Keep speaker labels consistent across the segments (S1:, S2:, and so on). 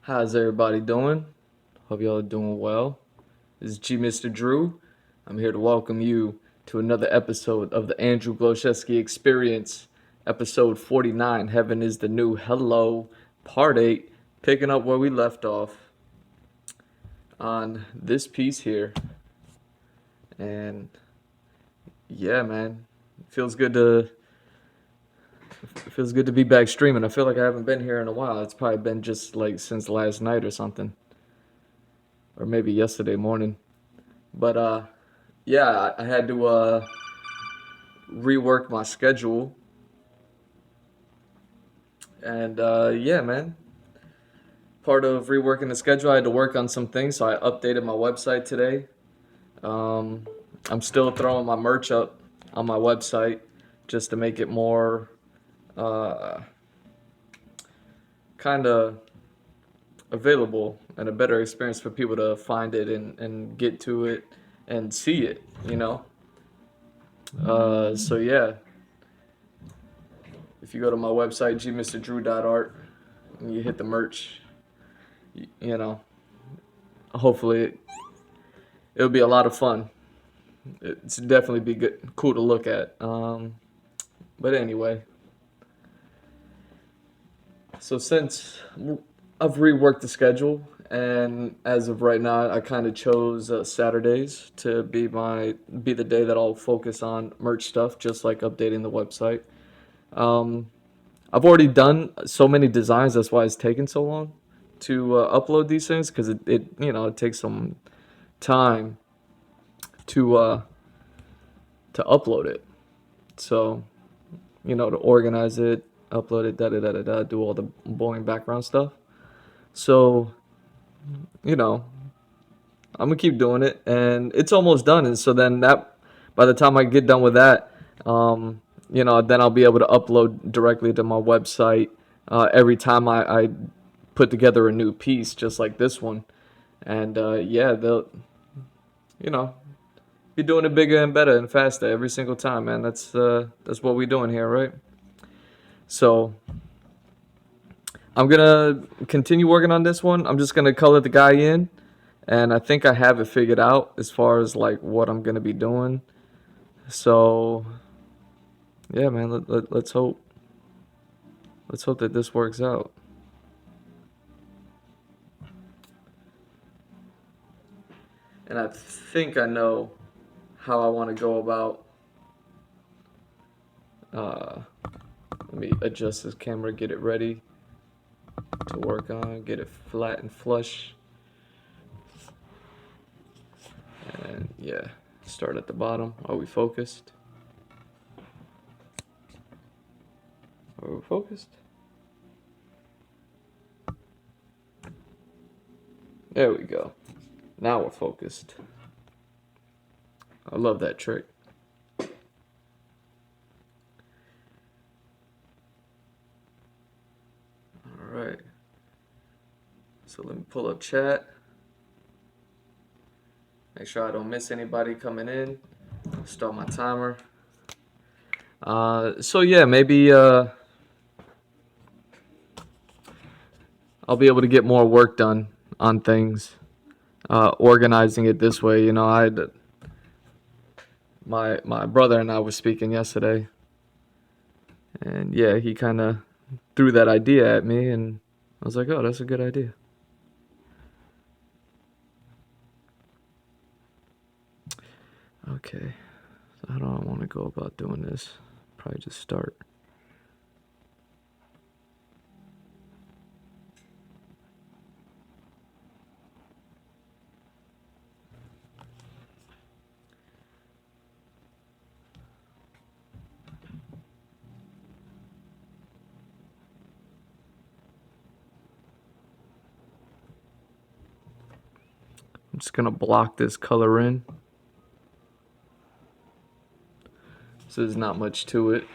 S1: How's everybody doing? Hope y'all are doing well. This is GMrDrew. I'm here to welcome you to another episode of the Andrew Glowczewski Experience, episode 49. Heaven is the New Hello, part 8, picking up where we left off on this piece here. And yeah, man, it feels good to be back streaming. I feel like I haven't been here in a while. It's probably been just like since last night or something, or maybe yesterday morning. But yeah, I had to rework my schedule, and yeah, man. Part of reworking the schedule, I had to work on some things, so I updated my website today. Um, I'm still throwing my merch up on my website just to make it more uh, kind of available and a better experience for people to find it and get to it and see it, you know? So yeah, if you go to my website, GMrDrew.art, and you hit the merch, you know, hopefully it'll be a lot of fun. It's definitely be good, cool to look at. But anyway, so since I've reworked the schedule, and as of right now, I kind of chose Saturdays to be the day that I'll focus on merch stuff, just like updating the website. Um, I've already done so many designs. That's why it's taken so long to upload these things because it takes some time to uh, to upload it. So to organize it, upload it, da da da da da, do all the boring background stuff. So you know, I'm gonna keep doing it, and it's almost done. And so then by the time I get done with that, then I'll be able to upload directly to my website every time I put together a new piece, just like this one. And yeah, they'll you know be doing it bigger and better and faster every single time, man. That's what we're doing here, right? So I'm gonna continue working on this one. I'm just gonna color the guy in, and I think I have it figured out as far as like what I'm gonna be doing. So yeah, man. Let's hope that this works out. And I think I know how I want to go about. Uh, Let me adjust this camera, get it ready to work on, get it flat and flush. And yeah, start at the bottom. Are we focused? Are we focused? There we go. Now we're focused. I love that trick. All right. So let me pull up chat. Make sure I don't miss anybody coming in. Start my timer. So yeah, maybe I'll be able to get more work done on things. Organizing it this way, my brother and I were speaking yesterday, and yeah, he kind of threw that idea at me, and I was like, oh, that's a good idea. Okay, so how do I want to go about doing this? Probably just start. I'm just gonna block this color in. So there's not much to it.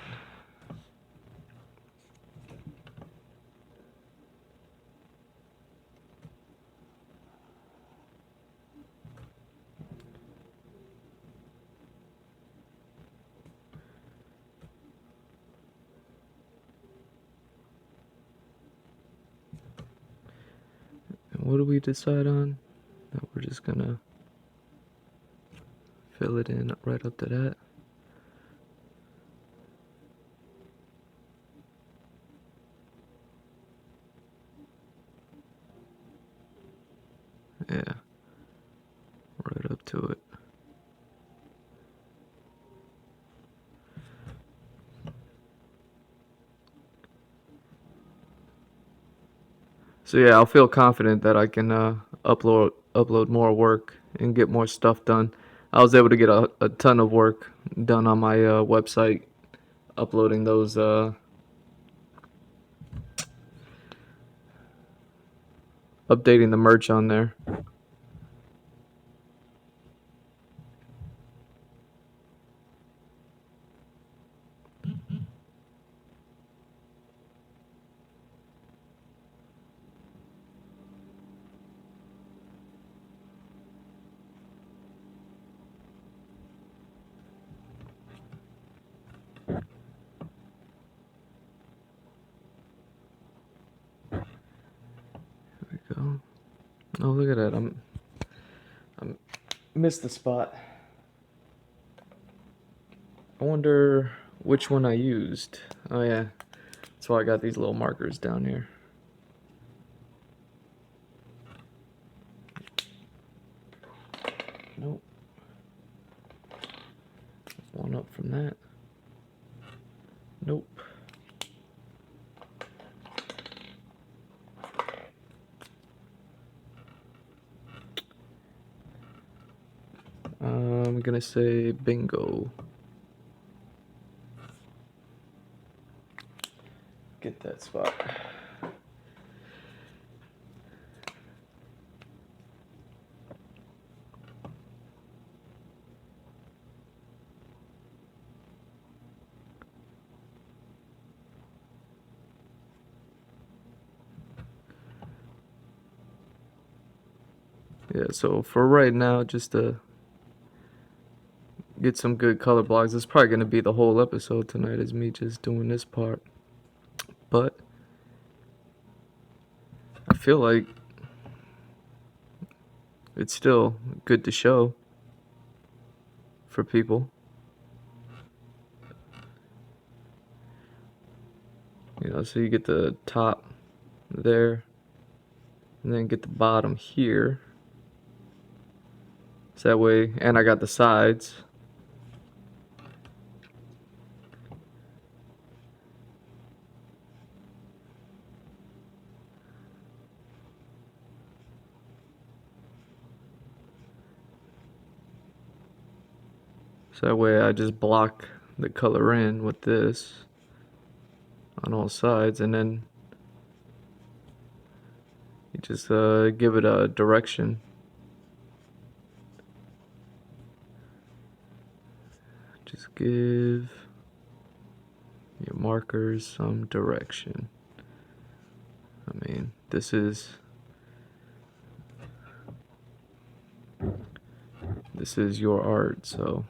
S1: what do we decide on? No, we're just gonna fill it in right up to that. Yeah, right up to it. So yeah, I'll feel confident that I can upload more work and get more stuff done. I was able to get a ton of work done on my website, uploading those updating the merch on there. There we go. Oh, look at that. I'm missed the spot. I wonder which one I used. Oh yeah, that's why I got these little markers down here. Nope. One up from that. Nope. I'm gonna say bingo. Get that spot. Yeah, so for right now, just to get some good color blocks, it's probably gonna be the whole episode tonight is me just doing this part. But I feel like it's still good to show for people. You know, so you get the top there, and then get the bottom here. So that way, and I got the sides. So that way I just block the color in with this on all sides, and then you just give it a direction. Just give your markers some direction. I mean, this is your art, so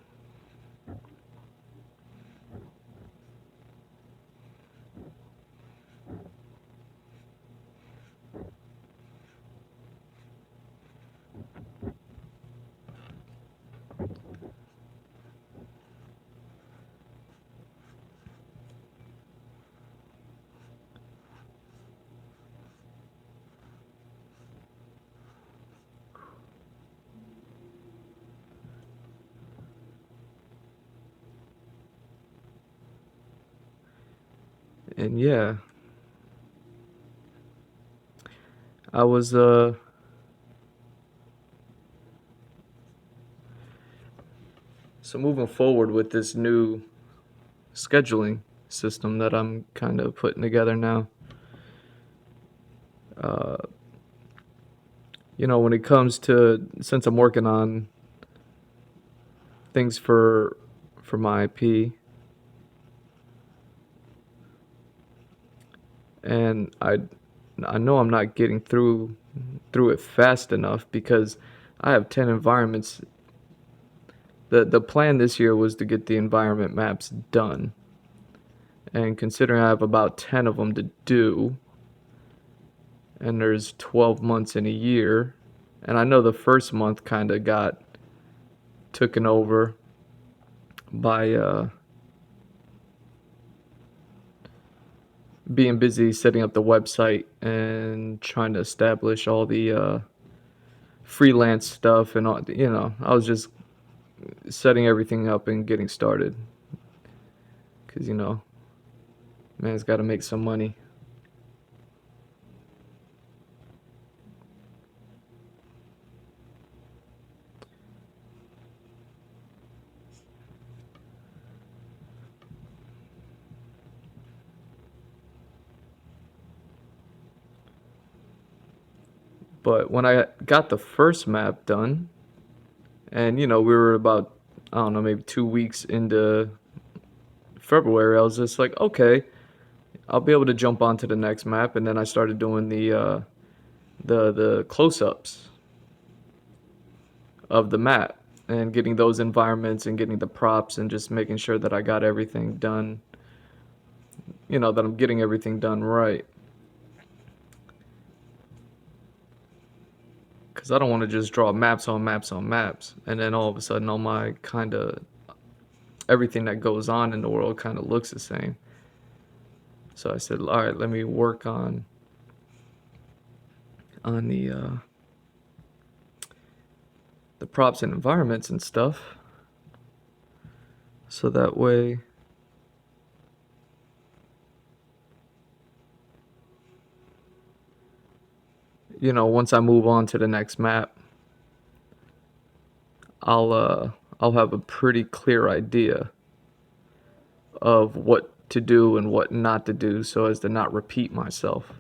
S1: and yeah, I was so moving forward with this new scheduling system that I'm kind of putting together now. You know, when it comes to, since I'm working on things for my IP, and I know I'm not getting through it fast enough because I have 10 environments. The plan this year was to get the environment maps done, and considering I have about 10 of them to do, and there's 12 months in a year. And I know the first month kind of got taken over by being busy setting up the website and trying to establish all the freelance stuff and all, I was just setting everything up and getting started because man's got to make some money. But when I got the first map done, and we were about, I don't know, maybe 2 weeks into February, I was just like, okay, I'll be able to jump onto the next map. And then I started doing the close-ups of the map and getting those environments and getting the props and just making sure that I got everything done, that I'm getting everything done right. Because I don't want to just draw maps on maps on maps, and then all of a sudden all my kind of everything that goes on in the world kind of looks the same. So I said, all right, let me work on the props and environments and stuff, so that way once I move on to the next map, I'll have a pretty clear idea of what to do and what not to do so as to not repeat myself.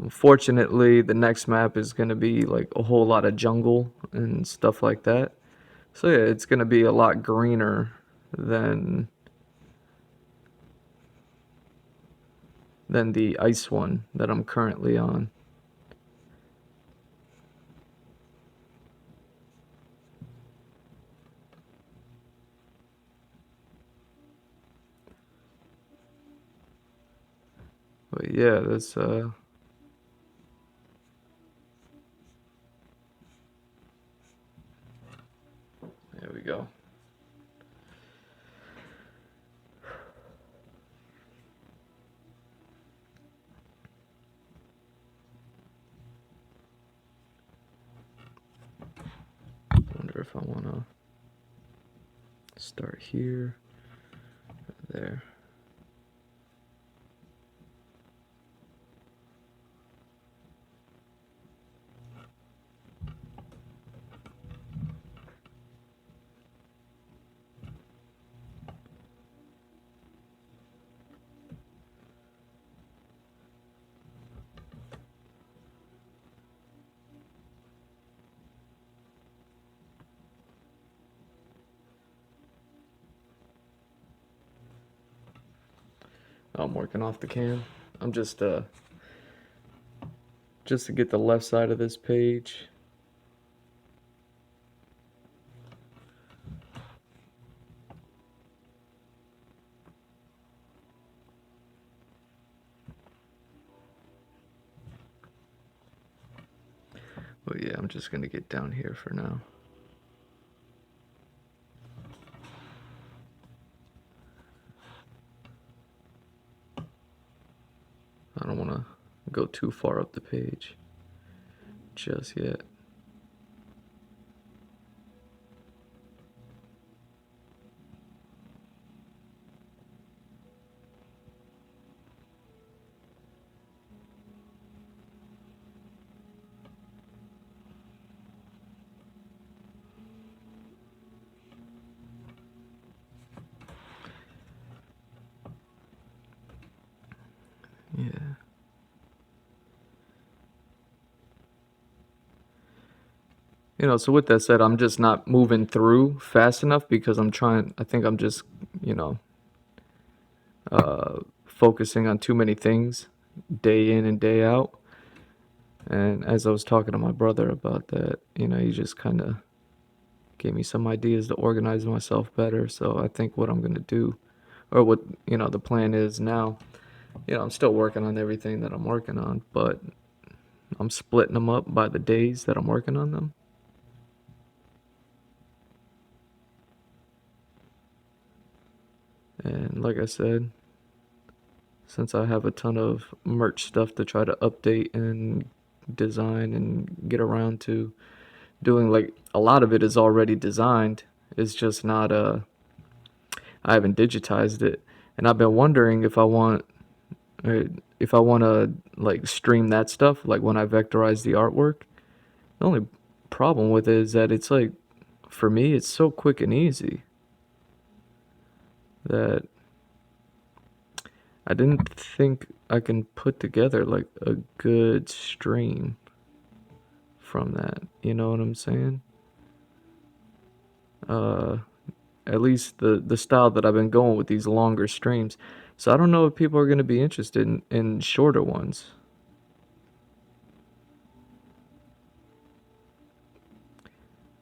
S1: Fortunately, the next map is going to be like a whole lot of jungle and stuff like that. So yeah, it's going to be a lot greener than the ice one that I'm currently on. But yeah, that's there we go. Wonder if I want to start here, there. I'm working off the cam. I'm just to get the left side of this page. But yeah, I'm just gonna get down here for now. I don't want to go too far up the page just yet. Yeah. So with that said, I'm just not moving through fast enough because I think I'm just, focusing on too many things day in and day out. And as I was talking to my brother about that, he just kind of gave me some ideas to organize myself better. So I think what I'm going to do, or what, the plan is now, I'm still working on everything that I'm working on, but I'm splitting them up by the days that I'm working on them. And like I said, since I have a ton of merch stuff to try to update and design and get around to doing, like a lot of it is already designed. It's just not I haven't digitized it. And I've been wondering uh, if I want to like stream that stuff like when I vectorize the artwork. The only problem with it is that it's like for me it's so quick and easy that I didn't think I can put together like a good stream from that. You know what I'm saying? Uh, at least the style that I've been going with these longer streams. So I don't know if people are going to be interested in shorter ones.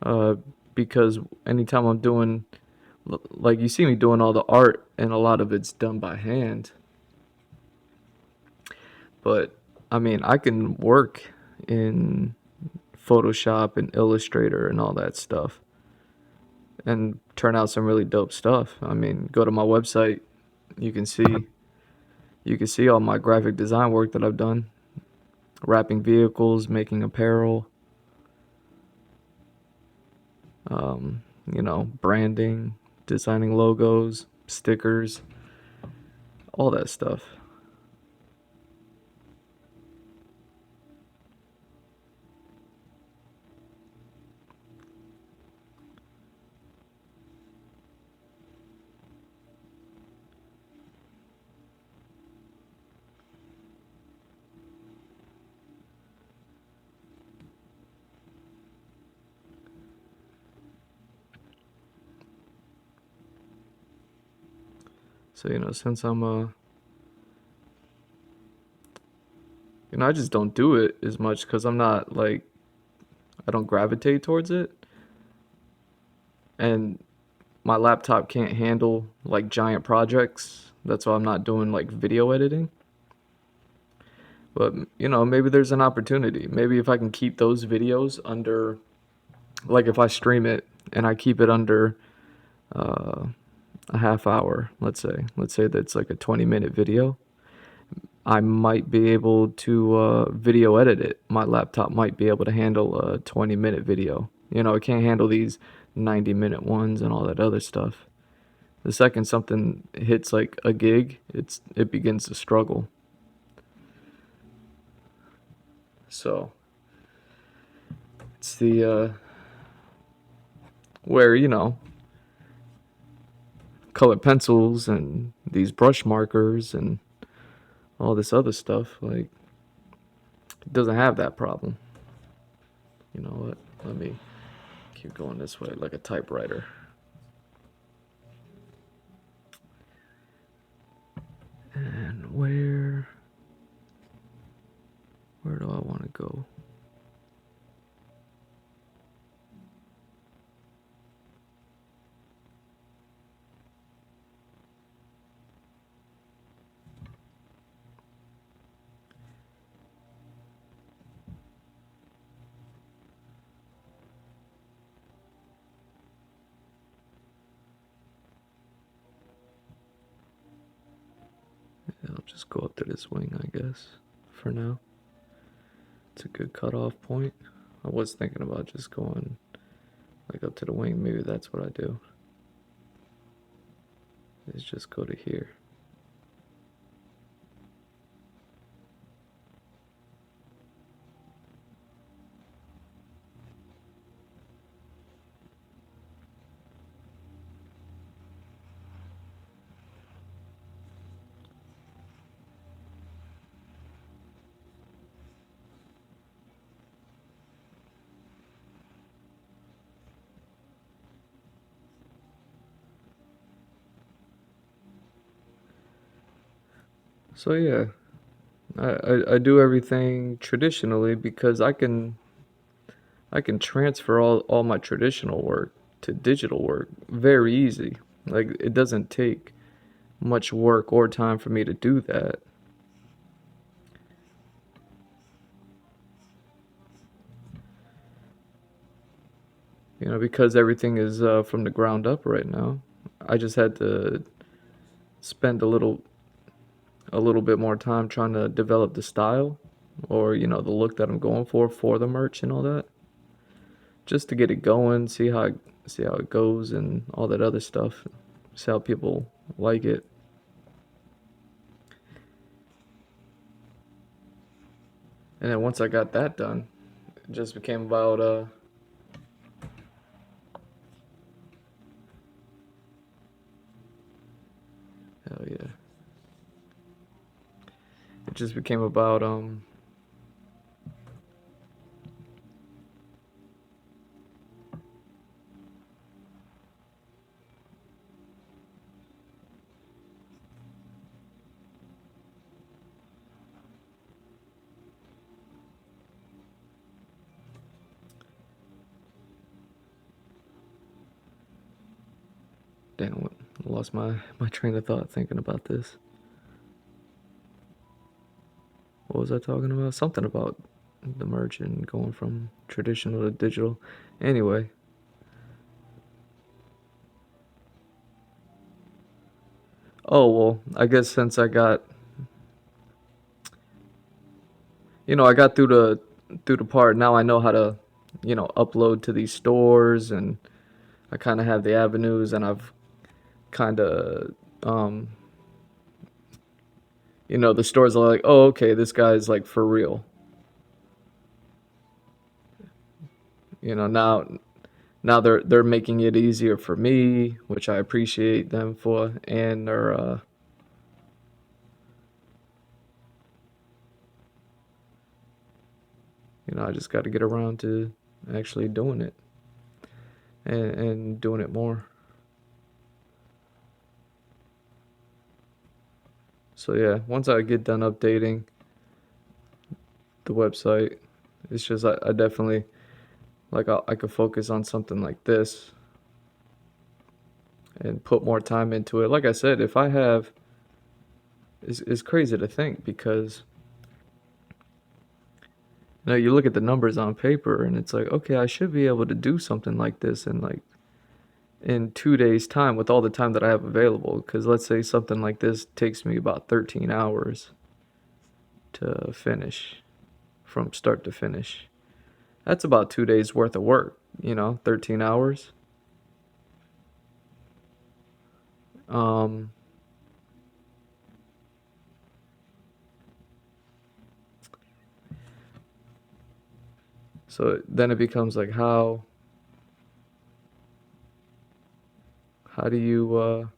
S1: Uh, because anytime I'm doing, like you see me doing all the art and a lot of it's done by hand. But I mean, I can work in Photoshop and Illustrator and all that stuff and turn out some really dope stuff. I mean, go to my website, you can see you can see all my graphic design work that I've done, wrapping vehicles, making apparel, branding, designing logos, stickers, all that stuff. So, since I'm I just don't do it as much cuz I'm not like I don't gravitate towards it and my laptop can't handle like giant projects. That's why I'm not doing like video editing. But, maybe there's an opportunity. Maybe if I can keep those videos under, like if I stream it and I keep it under uh, a half hour, let's say that's like a 20-minute video, I might be able to video edit it. My laptop might be able to handle a 20-minute video. It can't handle these 90-minute ones and all that other stuff. The second something hits like a gig, it begins to struggle. So it's the where colored pencils and these brush markers and all this other stuff like it doesn't have that problem. You know what? Let me keep going this way like a typewriter. And where do I want to go? I'll just go up to this wing, I guess, for now. It's a good cutoff point. I was thinking about just going like up to the wing. Maybe that's what I do. Is just go to here. So yeah, I do everything traditionally because I can transfer all my traditional work to digital work very easy. Like it doesn't take much work or time for me to do that. You know, because everything is from the ground up right now. I just had to spend a little bit more time trying to develop the style, or the look that I'm going for the merch and all that, just to get it going, see how it goes and all that other stuff, see how people like it. And then once I got that done, it just became about hell yeah. It just became about damn, I lost my train of thought thinking about this. What was I talking about? Something about the merch and going from traditional to digital. Anyway, oh well, I guess since I got through the part, now I know how to, upload to these stores, and I kind of have the avenues, and I've kind of um the stores are like, "Oh, okay, this guy's like for real." Now they're making it easier for me, which I appreciate them for, and I just got to get around to actually doing it, and doing it more. So yeah, once I get done updating the website, it's just I definitely like I could focus on something like this and put more time into it. Like I said, if I have, it's crazy to think, because you look at the numbers on paper and it's like, okay, I should be able to do something like this in 2 days time, with all the time that I have available. Because let's say something like this takes me about 13 hours to finish, from start to finish. That's about 2 days worth of work, 13 hours. Um, so then it becomes like, how do you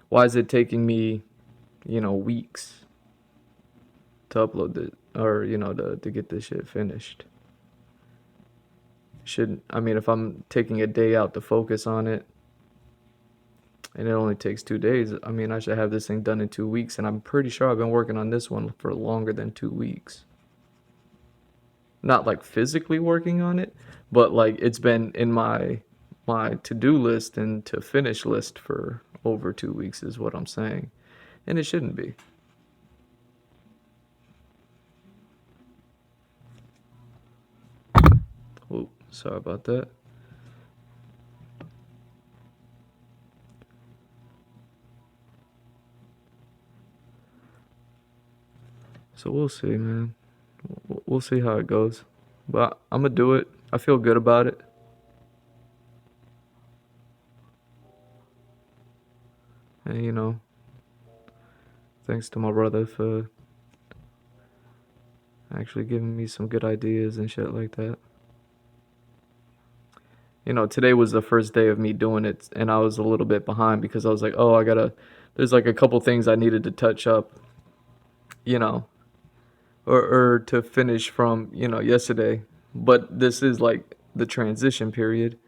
S1: why is it taking me, weeks to upload it, or to get this shit finished? Should I mean, if I'm taking a day out to focus on it and it only takes 2 days, I mean, I should have this thing done in 2 weeks, and I'm pretty sure I've been working on this one for longer than 2 weeks. Not like physically working on it, but like it's been in my to-do list and to finish list for over 2 weeks, is what I'm saying. And it shouldn't be. Oh, sorry about that. So we'll see, man. We'll see how it goes. But I'm gonna do it. I feel good about it. And thanks to my brother for actually giving me some good ideas and shit like that. Today was the first day of me doing it, and I was a little bit behind because I was like, oh, there's like a couple things I needed to touch up, you know, or to finish from, yesterday. But this is like the transition period.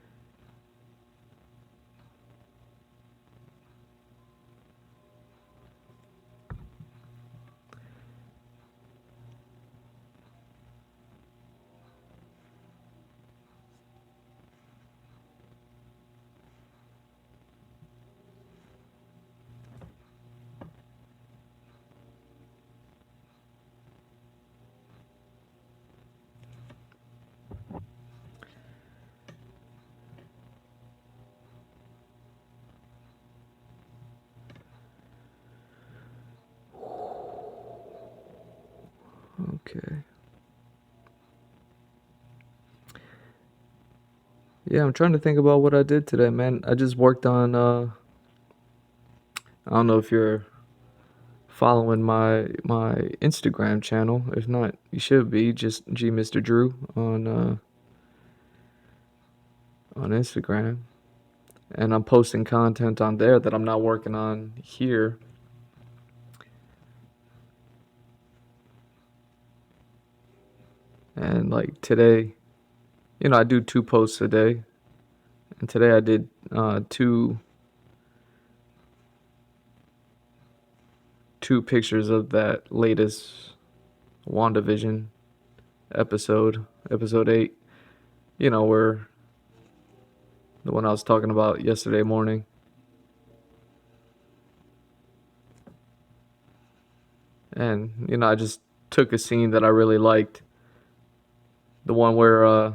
S1: Okay. Yeah, I'm trying to think about what I did today, man. I just worked on I don't know if you're following my Instagram channel. If not, you should be. Just GMrDrew on Instagram. And I'm posting content on there that I'm not working on here. And like today, I do 2 posts a day. And today I did two pictures of that latest WandaVision episode 8. Where the one I was talking about yesterday morning. And I just took a scene that I really liked. The one where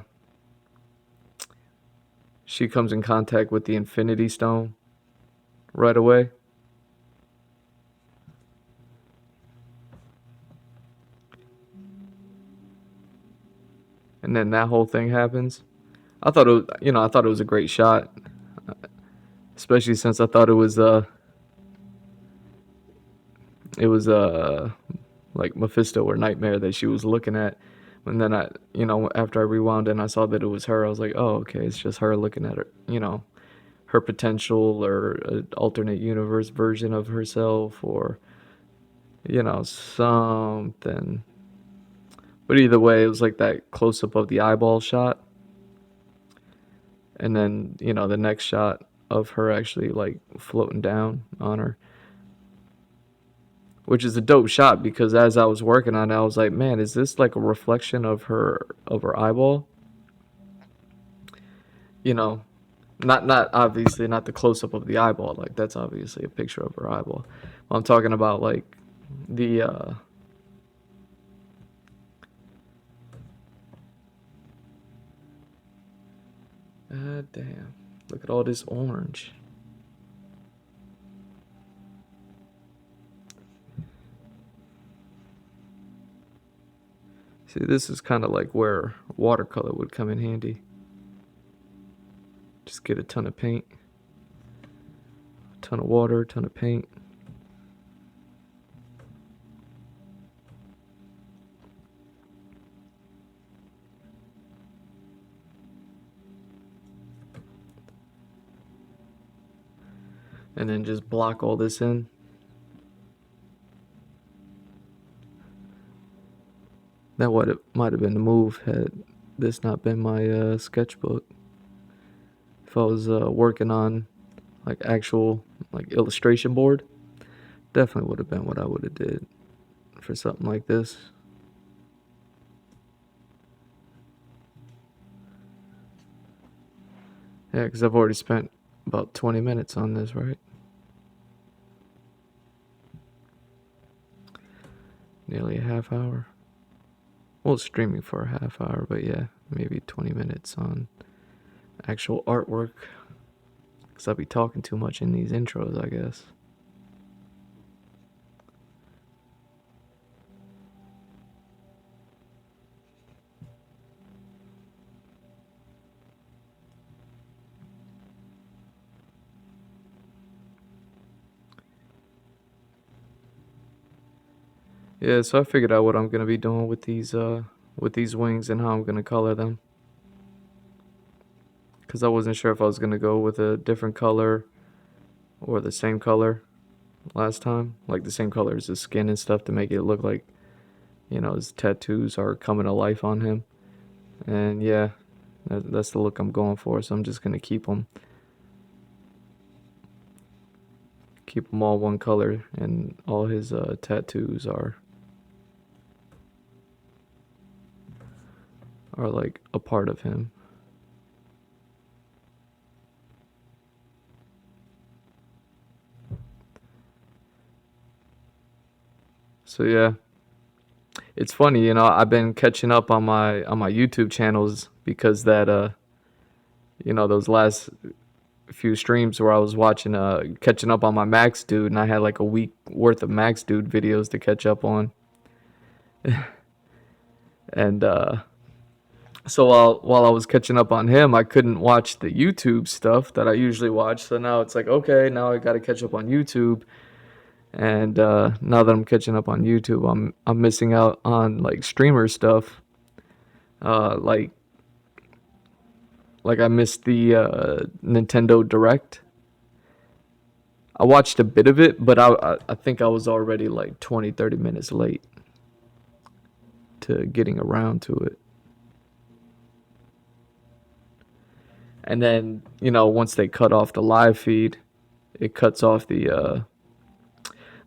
S1: she comes in contact with the Infinity Stone right away. And then that whole thing happens. I thought it was a great shot, especially since I thought it was like Mephisto or Nightmare that she was looking at. And then after I rewound and I saw that it was her, I was like, oh, okay, it's just her looking at her, her potential or an alternate universe version of herself, or something. But either way, it was like that close up of the eyeball shot, and then the next shot of her actually like floating down on her, which is a dope shot because as I was working on it, I was like, man, is this like a reflection of her eyeball? You know, not obviously not the close up of the eyeball. Like that's obviously a picture of her eyeball. I'm talking about like the damn. Look at all this orange. See, this is kind of like where watercolor would come in handy. Just get a ton of paint, a ton of water, a ton of paint. And then just block all this in. That what it might have been the move had this not been my sketchbook. If I was working on like actual like illustration board, definitely would have been what I would have did for something like this. Yeah, because I've already spent about 20 minutes on this, right? Nearly a half hour. Well, streaming for a half hour, but yeah, maybe 20 minutes on actual artwork. Because I'll be talking too much in these intros, I guess. Yeah, so I figured out what I'm gonna be doing with these wings and how I'm gonna color them. Because I wasn't sure if I was gonna go with a different color or the same color last time, like the same color as his skin and stuff to make it look like his tattoos are coming to life on him. And yeah, that's the look I'm going for. So I'm just gonna keep them all one color, and all his tattoos are like a part of him. So yeah, it's funny, I've been catching up on my YouTube channels because that those last few streams where I was watching catching up on my Max Dude, and I had like a week worth of Max Dude videos to catch up on. And so while I was catching up on him, I couldn't watch the YouTube stuff that I usually watch. So now it's like, okay, now I got to catch up on YouTube. And now that I'm catching up on YouTube, I'm missing out on like streamer stuff. Uh, like I missed the Nintendo Direct. I watched a bit of it, but I think I was already like 20, 30 minutes late to getting around to it. And then, once they cut off the live feed, it cuts off the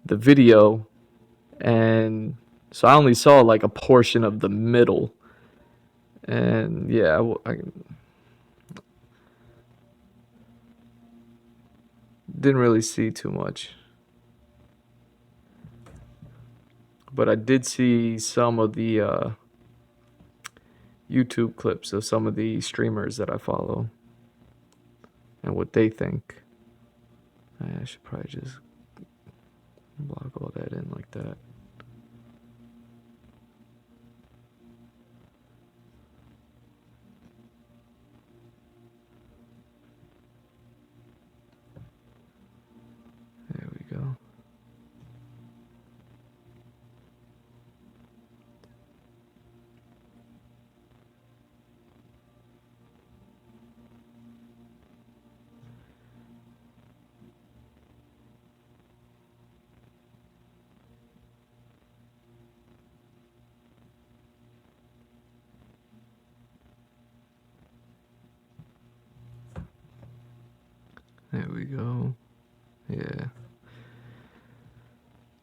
S1: video, and so I only saw like a portion of the middle. And yeah, I didn't really see too much, but I did see some of the YouTube clips of some of the streamers that I follow and what they think. I should probably just block all that in like that. There we go. There we go. Yeah,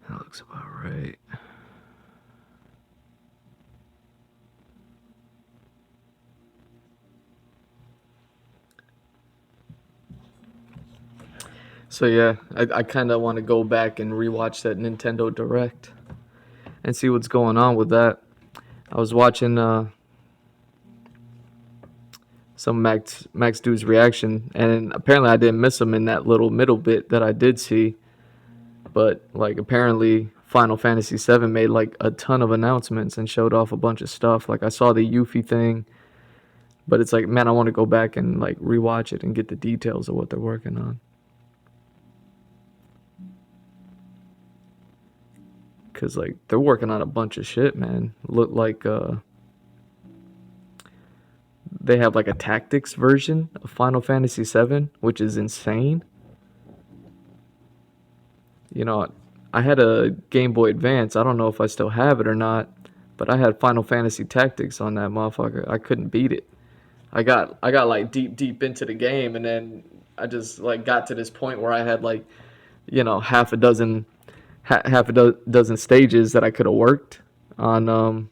S1: that looks about right. So yeah, I kind of want to go back and rewatch that Nintendo Direct and see what's going on with that. I was watching some Max Dude's reaction, and apparently I didn't miss him in that little middle bit that I did see. But like apparently Final Fantasy VII made like a ton of announcements and showed off a bunch of stuff. Like I saw the Yuffie thing, but it's like, man, I want to go back and like rewatch it and get the details of what they're working on. Cause like they're working on a bunch of shit, man. Look like they have like a tactics version of Final Fantasy VII, which is insane. You know, I had a Game Boy Advance. I don't know if I still have it or not, but I had Final Fantasy Tactics on that motherfucker. I couldn't beat it. I got like deep into the game, and then I just like got to this point where I had like, half a dozen dozen stages that I could have worked on.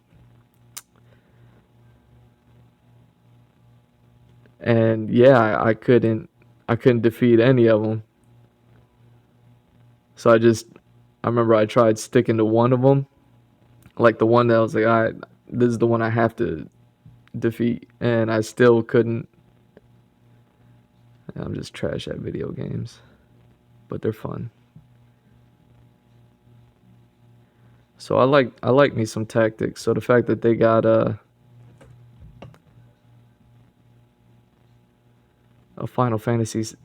S1: And yeah, I couldn't defeat any of them. So I remember I tried sticking to one of them, like the one that I was like, all right, this is the one I have to defeat, and I still couldn't. I'm just trash at video games, but they're fun. So I like me some tactics. So the fact that they got a Final Fantasy,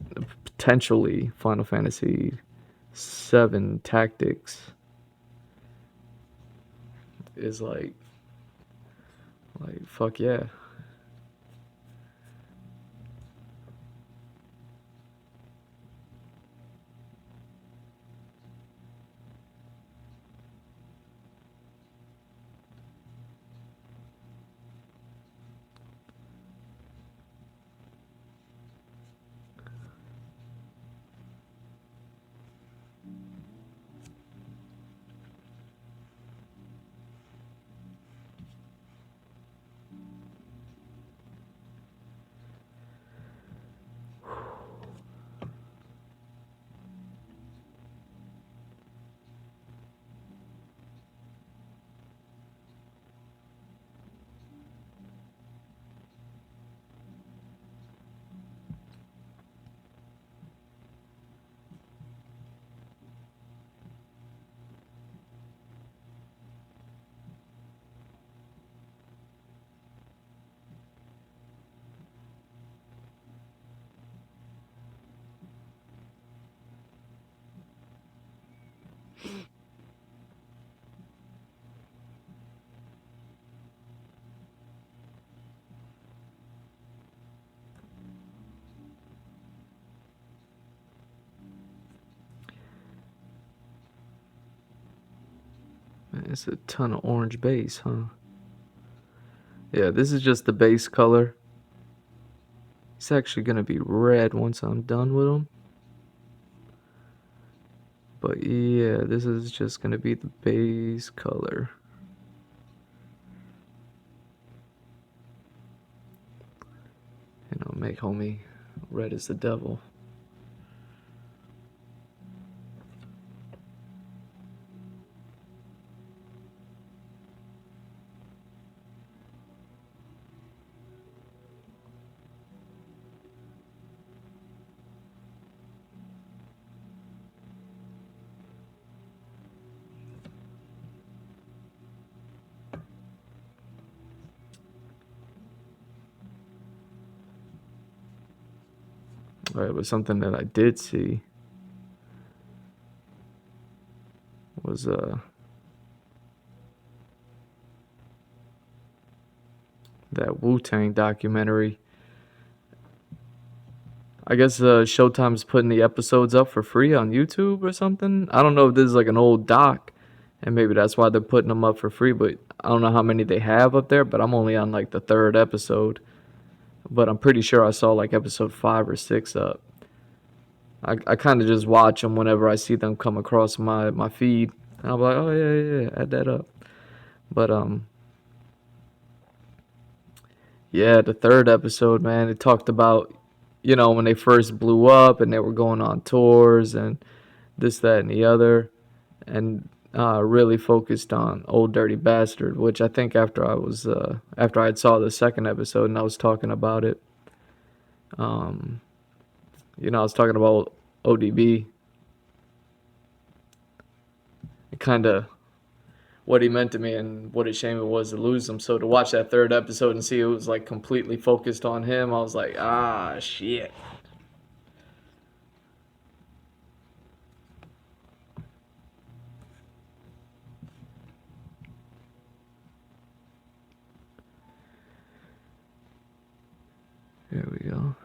S1: potentially Final Fantasy 7 tactics is like fuck yeah. It's a ton of orange base, huh? Yeah, this is just the base color. It's actually gonna be red once I'm done with them. But yeah, this is just gonna be the base color. You know, make homie red as the devil. Alright, but something that I did see was that Wu-Tang documentary. I guess Showtime's putting the episodes up for free on YouTube or something. I don't know if this is like an old doc, and maybe that's why they're putting them up for free. But I don't know how many they have up there. But I'm only on like the third episode. But I'm pretty sure I saw like episode 5 or 6 up. I kind of just watch them whenever I see them come across my feed, and I'm like, oh yeah, add that up. But yeah, the third episode, man, it talked about, when they first blew up and they were going on tours and this, that, and the other, and really focused on Old Dirty Bastard, which I think after I had saw the second episode and I was talking about it, um, I was talking about O.D.B. Kind of what he meant to me and what a shame it was to lose him. So to watch that third episode and see it was like completely focused on him, I was like, ah, shit. There we go.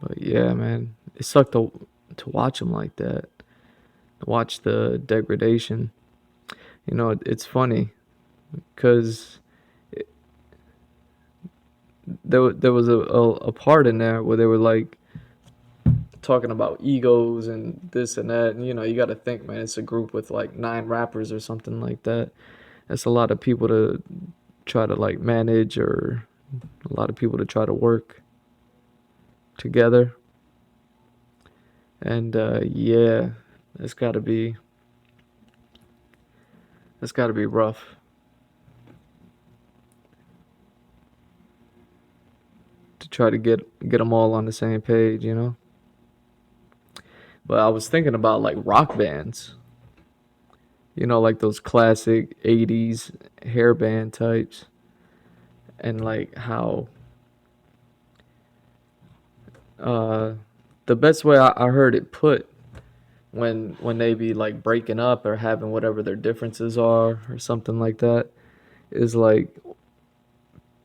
S1: But yeah, man, it sucked to watch him like that. To watch the degradation. It's funny because there was a part in there where they were like talking about egos and this and that. And you got to think, man, it's a group with like 9 rappers or something like that. That's a lot of people to try to like manage, or a lot of people to try to work together. And yeah, it's got to be it's got to be rough to try to get them all on the same page. But I was thinking about like rock bands, like those classic 80s hair band types, and like how uh the best way I heard it put, when they be like breaking up or having whatever their differences are or something like that, is like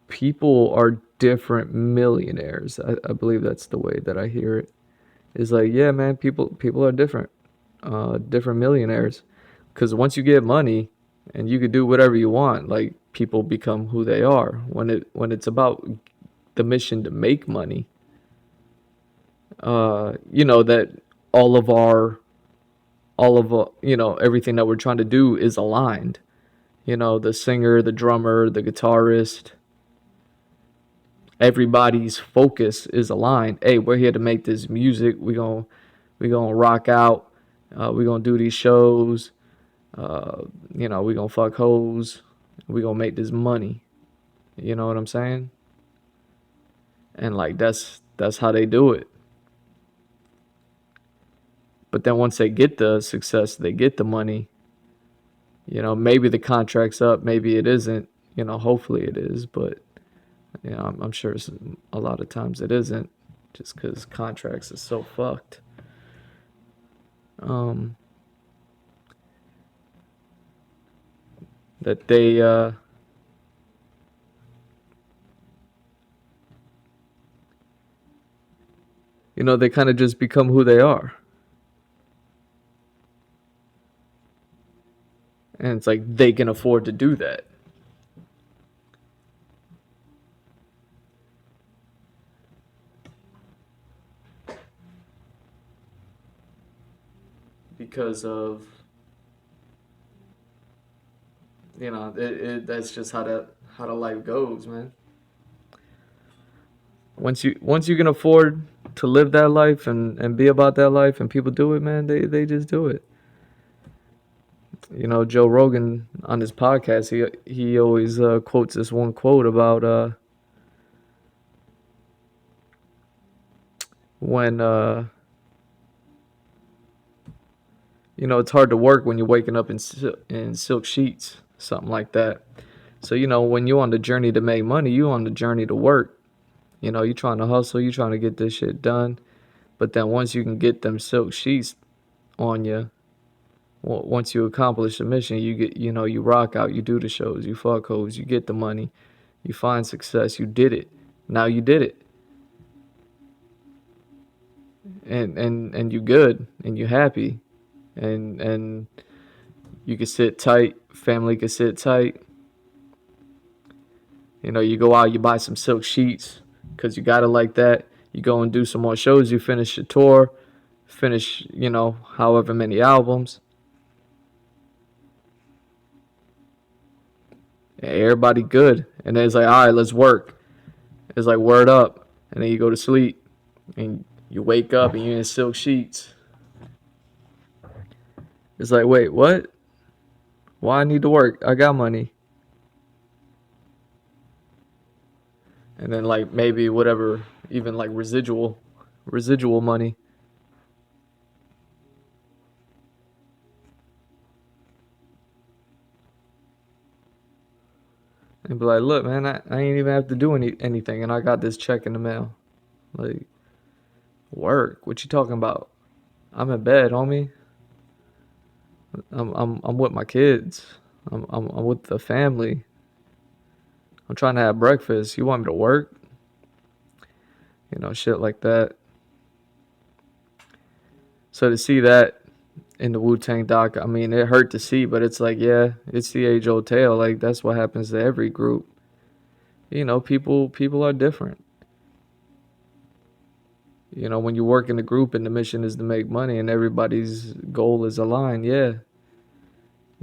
S1: people are different millionaires. I believe that's the way that I hear it. Is like, yeah, man, people are different, different millionaires. Because once you get money and you could do whatever you want, like people become who they are. When it's about the mission to make money, that all of our all of everything that we're trying to do is aligned. The singer, the drummer, the guitarist, everybody's focus is aligned. Hey, we're here to make this music. We gonna rock out. We gonna do these shows. We gonna fuck hoes. We gonna make this money. You know what I'm saying? And like that's how they do it. But then once they get the success, they get the money. Maybe the contract's up, maybe it isn't. Hopefully it is, but I'm sure a lot of times it isn't, just because contracts are so fucked. Um, that they they kind of just become who they are. And it's like they can afford to do that because of that's just how the life goes, man. Once you can afford to live that life and be about that life and people do it, man, they just do it. Joe Rogan on his podcast, he always quotes this one quote about when it's hard to work when you're waking up in silk sheets, something like that. So when you're on the journey to make money, you on the journey to work. You're trying to hustle, you're trying to get this shit done. But then once you can get them silk sheets on you, once you accomplish the mission, you get, you rock out, you do the shows, you fuck hoes, you get the money, you find success, you did it. Now you did it, and you good, and you happy, and you can sit tight, family can sit tight. You go out, you buy some silk sheets, cause you got it like that. You go and do some more shows. You finish your tour, finish, however many albums. Everybody good, and then it's like, all right, let's work. It's like word up, and then you go to sleep, and you wake up and you're in silk sheets. It's like, wait, what? Why I need to work? I got money. And then like maybe whatever, even like residual money. And be like, look, man, I ain't even have to do anything, and I got this check in the mail. Like, work? What you talking about? I'm in bed, homie. I'm with my kids. I'm with the family. I'm trying to have breakfast. You want me to work? Shit like that. So to see that in the Wu-Tang Doc, I mean, it hurt to see, but it's like, yeah, it's the age-old tale. Like that's what happens to every group. People are different. When you work in a group and the mission is to make money and everybody's goal is aligned, yeah.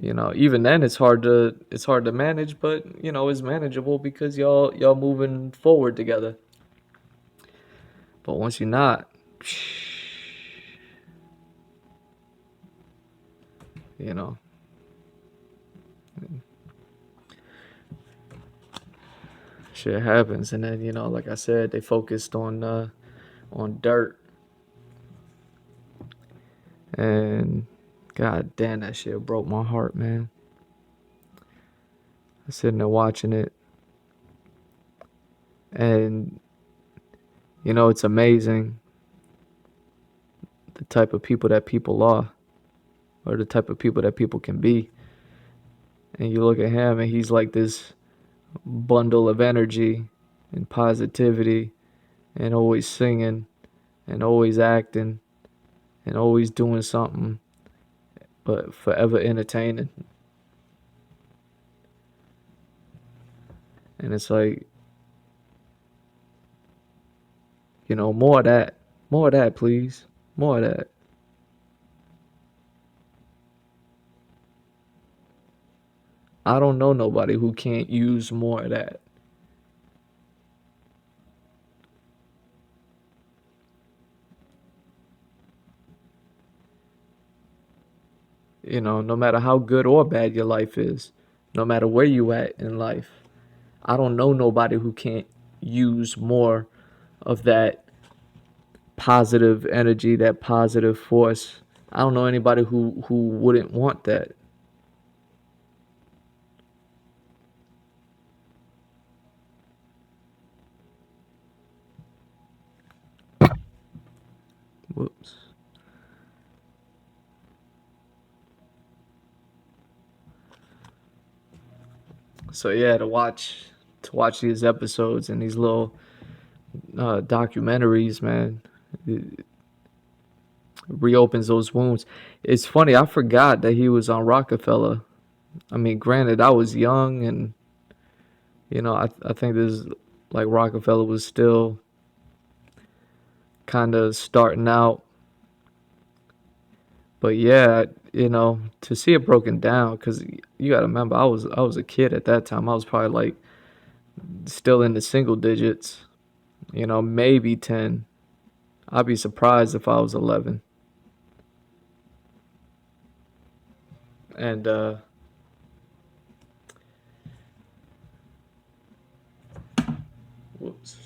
S1: Even then it's hard to manage, but it's manageable because y'all moving forward together. But once you're not, you know, shit happens, and then like I said, they focused on dirt, and god damn, that shit broke my heart, man. I'm sitting there watching it, and it's amazing the type of people that people are, or the type of people that people can be. And you look at him, and he's like this bundle of energy and positivity, and always singing, and always acting, and always doing something, but forever entertaining. And it's like, more of that. More of that, please. More of that. I don't know nobody who can't use more of that. No matter how good or bad your life is, no matter where you at in life, I don't know nobody who can't use more of that positive energy, that positive force. I don't know anybody who wouldn't want that. Whoops. So yeah, to watch these episodes and these little documentaries, man, it reopens those wounds. It's funny, I forgot that he was on Rockefeller. I mean, granted, I was young, and I think this like Rockefeller was still kind of starting out. But yeah, to see it broken down, because you got to remember, I was a kid at that time. I was probably like still in the single digits, maybe 10. I'd be surprised if I was 11. And whoops.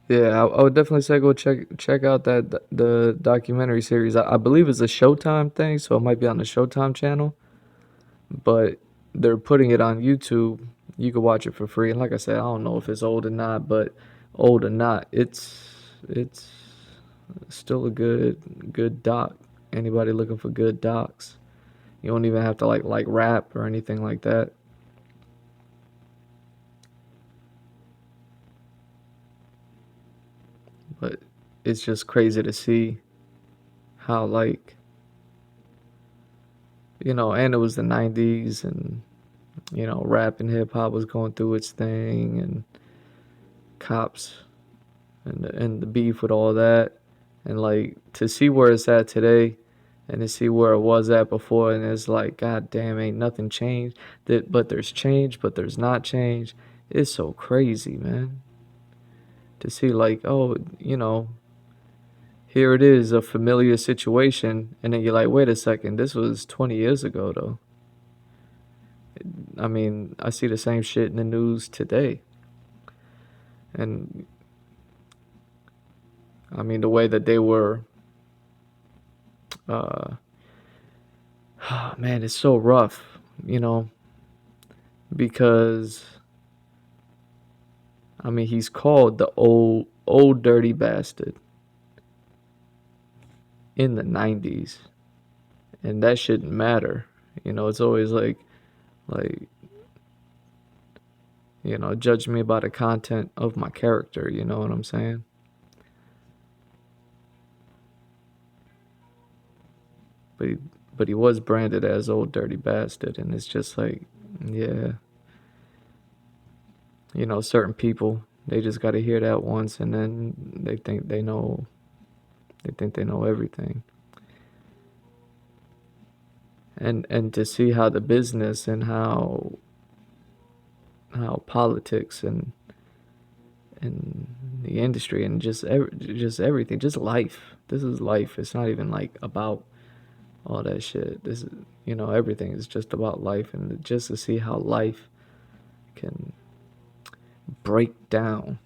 S1: Yeah, I would definitely say go check out the documentary series. I believe it's a Showtime thing, so it might be on the Showtime channel, but they're putting it on YouTube. You can watch it for free. And like I said, I don't know if it's old or not, but old or not, it's still a good doc. Anybody looking for good docs? You don't even have to like rap or anything like that. But it's just crazy to see how like and it was the 90s, and rap and hip hop was going through its thing, and cops and the beef with all that, and like to see where it's at today, and to see where it was at before, and it's like, god damn, ain't nothing changed. But there's change, but there's not change. It's so crazy, man. To see like, oh, here it is, a familiar situation, and then you're like, wait a second, this was 20 years ago though. I mean, I see the same shit in the news today. And I mean, the way that they were, uh, man, it's so rough, because I mean, he's called the old dirty bastard in the 90s, and that shouldn't matter. It's always like, judge me by the content of my character, you know what I'm saying? But he was branded as old dirty bastard, and it's just like, yeah, certain people, they just got to hear that once, and then they think they know everything. And to see how the business, and how politics, and the industry, and just everything, just life. This is life. It's not even like about all that shit. This is, everything is just about life, and just to see how life can break down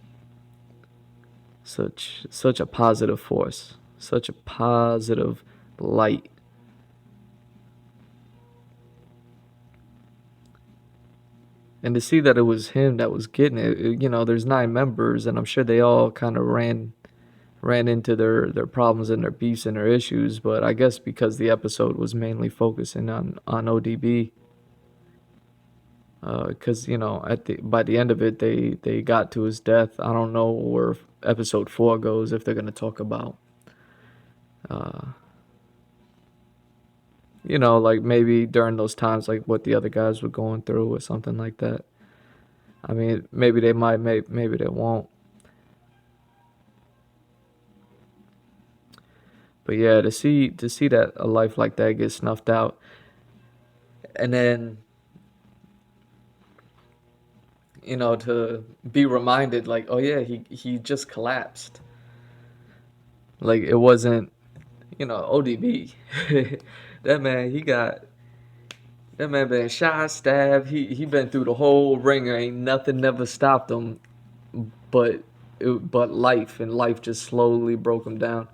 S1: such a positive force, such a positive light. And to see that it was him that was getting it, there's 9 members, and I'm sure they all kind of ran into their problems and their beefs and their issues. But I guess because the episode was mainly focusing on O.D.B, because at the by the end of it, they got to his death. I don't know where episode 4 goes, if they're gonna talk about, uh, like maybe during those times, like what the other guys were going through or something like that. I mean, maybe they might, maybe they won't. But yeah, to see that a life like that get snuffed out, and then to be reminded, like, oh yeah, he just collapsed. Like it wasn't, ODB. that man, he got that man been shot, stabbed. He been through the whole ringer. Ain't nothing never stopped him, but but life, and life just slowly broke him down.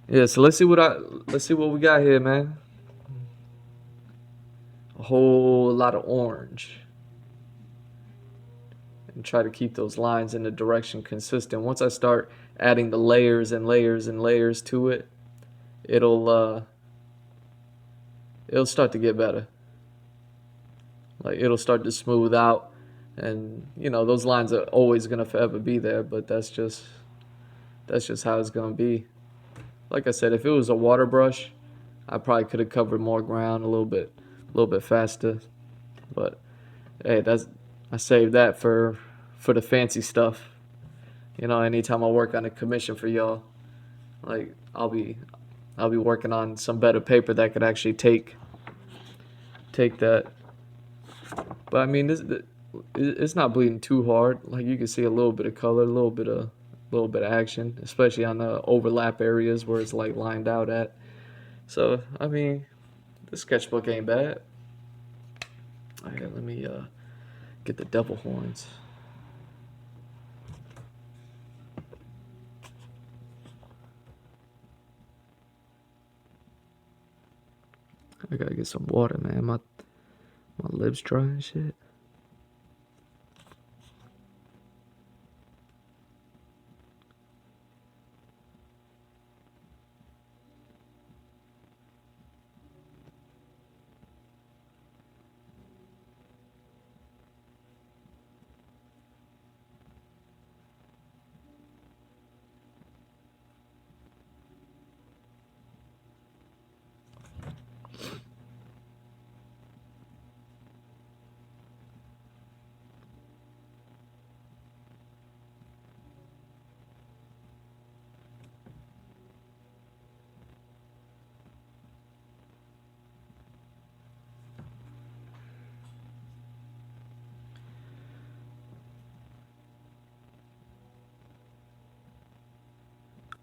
S1: Yeah, so let's see what we got here, man. A whole lot of orange, and try to keep those lines in the direction consistent. Once I start adding the layers and layers and layers to it, it'll it'll start to get better. Like it'll start to smooth out, and you know those lines are always gonna forever be there, but that's just how it's gonna be. Like I said, if it was a water brush, I probably could have covered more ground a little bit faster. But hey, that's I saved that for the fancy stuff. You know, anytime I work on a commission for y'all, like I'll be working on some better paper that could actually take that. But I mean, it's not bleeding too hard. Like you can see a little bit of color, a little bit of action, especially on the overlap areas where it's like lined out at. So I mean, the sketchbook ain't bad. Okay, let me get the devil horns. I gotta get some water, man. My lips dry and shit.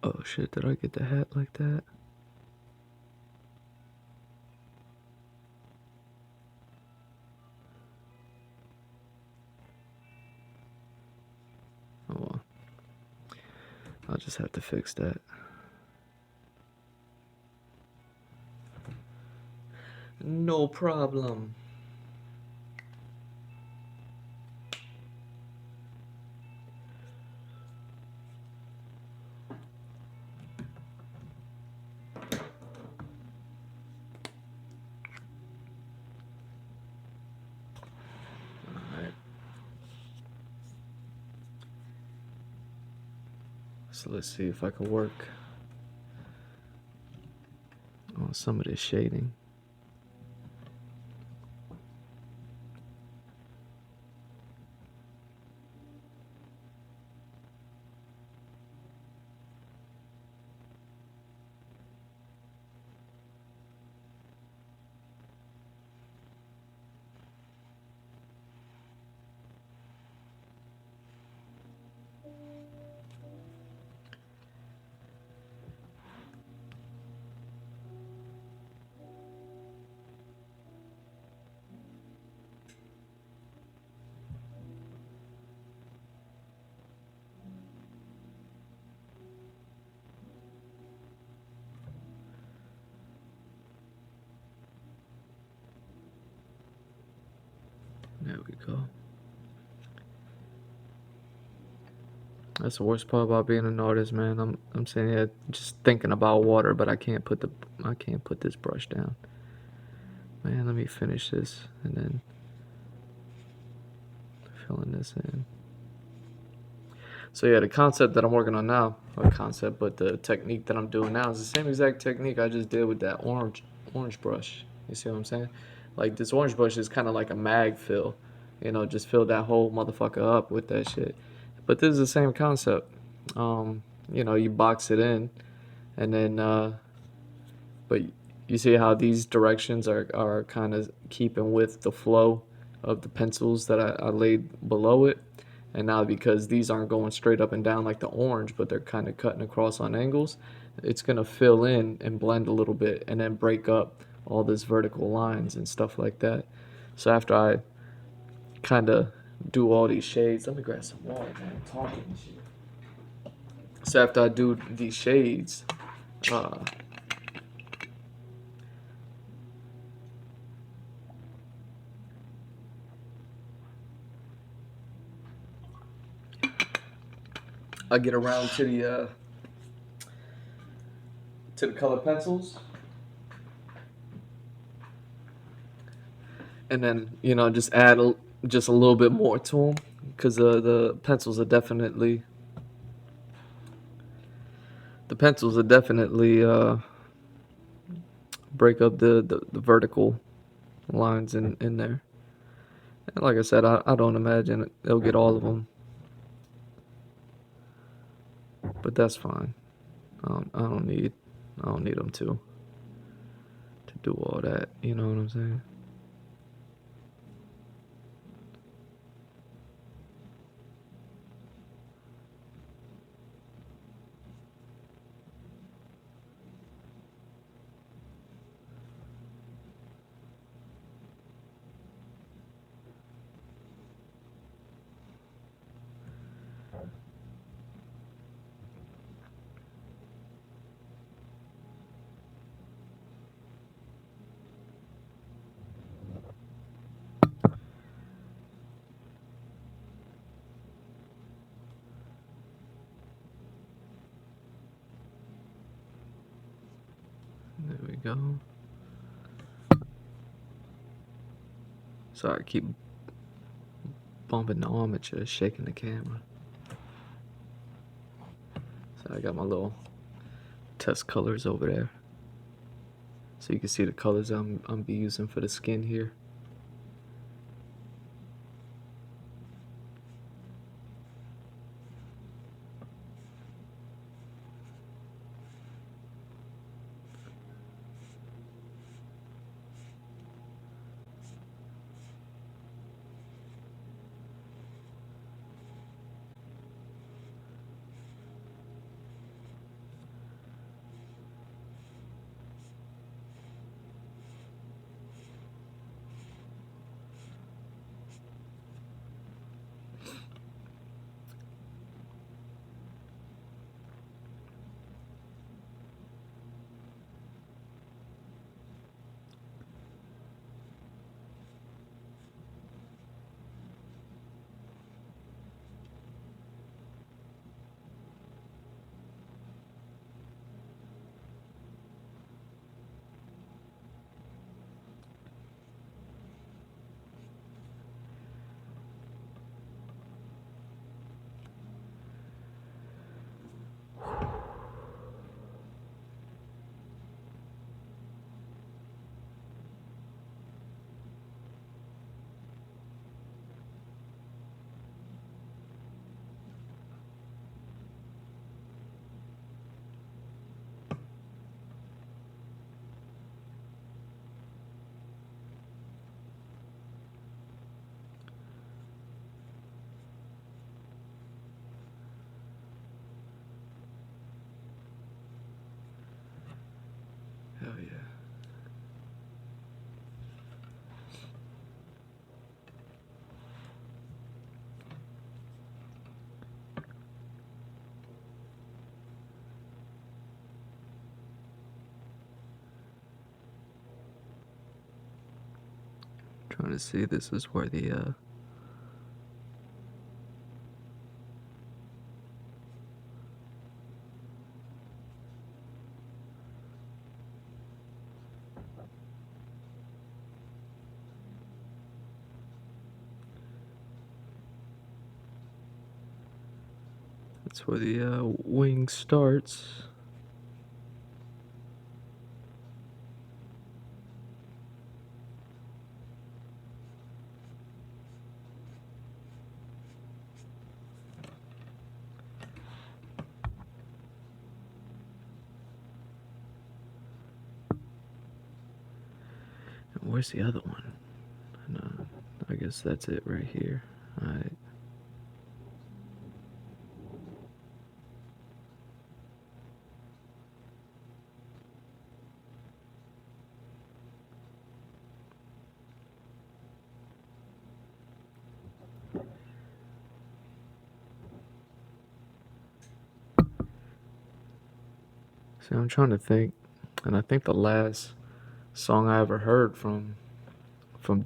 S1: Oh shit, did I get the hat like that? Oh well. I'll just have to fix that. No problem. Alright. So let's see if I can work on some of this shading. There we go. That's the worst part about being an artist, man. I'm sitting here just thinking about water, but I can't put this brush down. Man, let me finish this and then filling this in. So yeah, the concept that I'm working on now, or concept, but the technique that I'm doing now is the same exact technique I just did with that orange brush. You see what I'm saying? Like this orange brush is kind of like a mag fill, you know, just fill that whole motherfucker up with that shit. But this is the same concept. You know, you box it in, and then but you see how these directions are kind of keeping with the flow of the pencils that I laid below it. And now because these aren't going straight up and down like the orange, but they're kind of cutting across on angles, it's going to fill in and blend a little bit and then break up all these vertical lines and stuff like that. So after I kind of do all these shades, let me grab some water, man. I'm talking and shit. So after I do these shades, uh, I get around to the color pencils, and then just add just a little bit more to them, because the pencils are definitely break up the vertical lines in there. And like I said, I don't imagine they'll get all of them, but that's fine. I don't need them to do all that. You know what I'm saying? There we go. Sorry, I keep bumping the armature, shaking the camera. So I got my little test colors over there, so you can see the colors I'm be using for the skin here. Hell yeah. Trying to see, this is where the that's where the wing starts. And where's the other one? No, I guess that's it right here. Alright. See, I'm trying to think, and I think the last song I ever heard from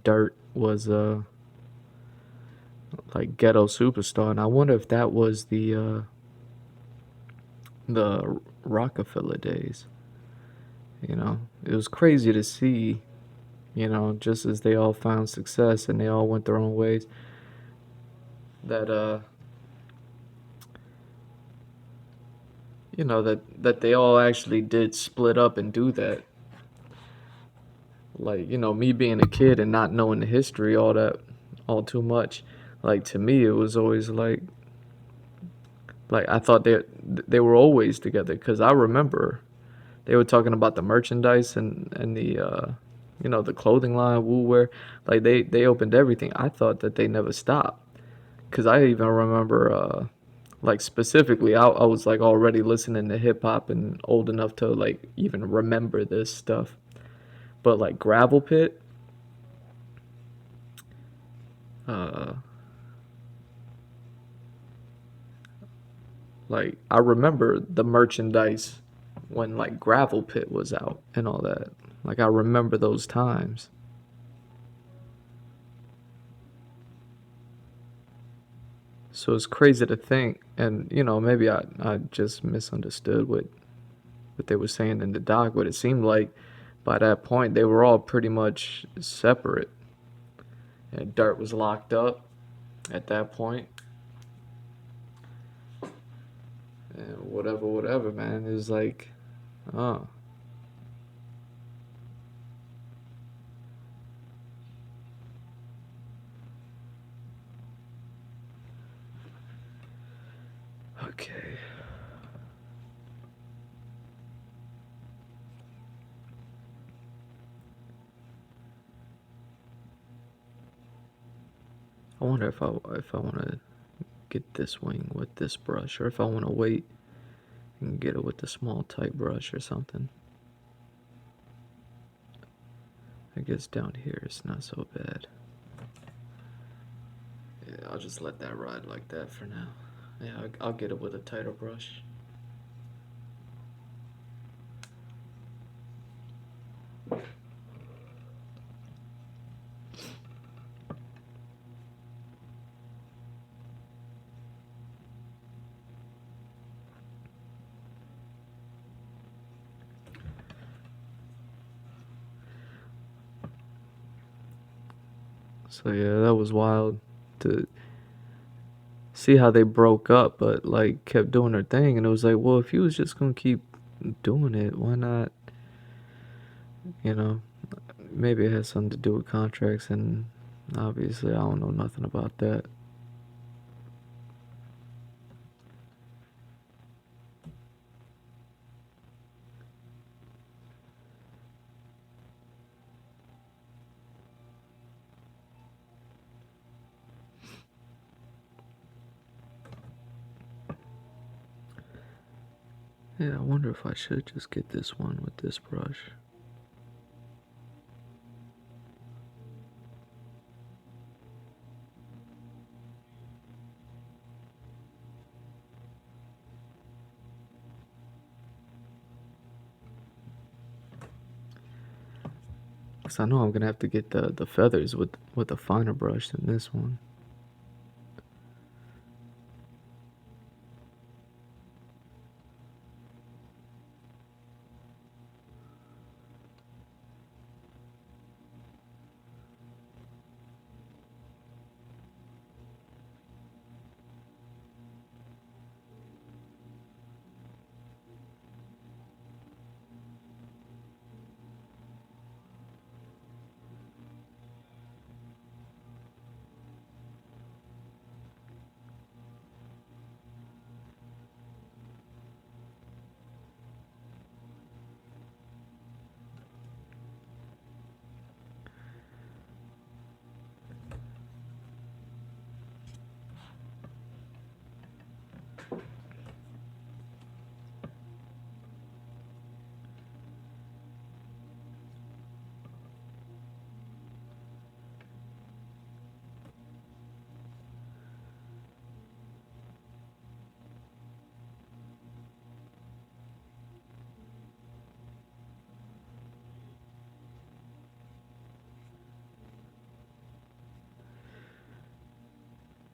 S1: Dirt was like Ghetto Superstar, and I wonder if that was the the Rockefeller days. It was crazy to see, just as they all found success and they all went their own ways, that that they all actually did split up and do that. Like, me being a kid and not knowing the history all too much, like to me it was always like I thought they were always together because I remember they were talking about the merchandise and the the clothing line, Woo Wear. Like they opened everything. I thought that they never stopped because I even remember like specifically I was like already listening to hip hop and old enough to like even remember this stuff. But like Gravel Pit, uh, like I remember the merchandise when like Gravel Pit was out and all that. Like I remember those times. So it's crazy to think, and maybe I just misunderstood what they were saying in the doc, but it seemed like by that point they were all pretty much separate. And Dirt was locked up at that point, and whatever, man. It was like, oh, okay. I wonder if I want to get this wing with this brush, or if I want to wait and get it with the small tight brush or something. I guess down here it's not so bad. Yeah, I'll just let that ride like that for now. Yeah, I'll get it with a tighter brush. So yeah, that was wild to see how they broke up, but like kept doing their thing, and it was like, well, if you was just gonna keep doing it, why not? You know, maybe it has something to do with contracts, and obviously I don't know nothing about that. Yeah, I wonder if I should just get this one with this brush. 'Cause I know I'm gonna have to get the feathers with a finer brush than this one.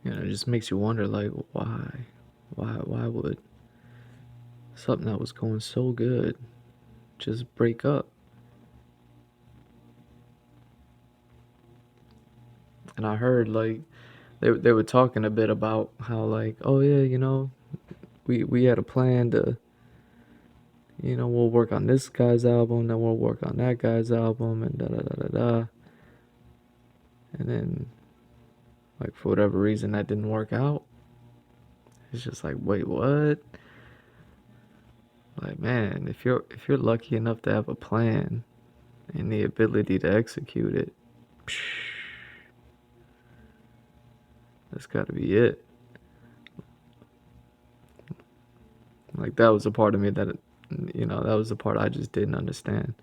S1: It just makes you wonder, like, why would something that was going so good just break up. And I heard like they were talking a bit about how like, oh yeah, we had a plan to, we'll work on this guy's album, then we'll work on that guy's album, and da da da da da. And then, like, for whatever reason, that didn't work out. It's just like, wait, what? Like, man, if you're lucky enough to have a plan and the ability to execute it, that's got to be it. Like, that was a part of me that, that was the part I just didn't understand.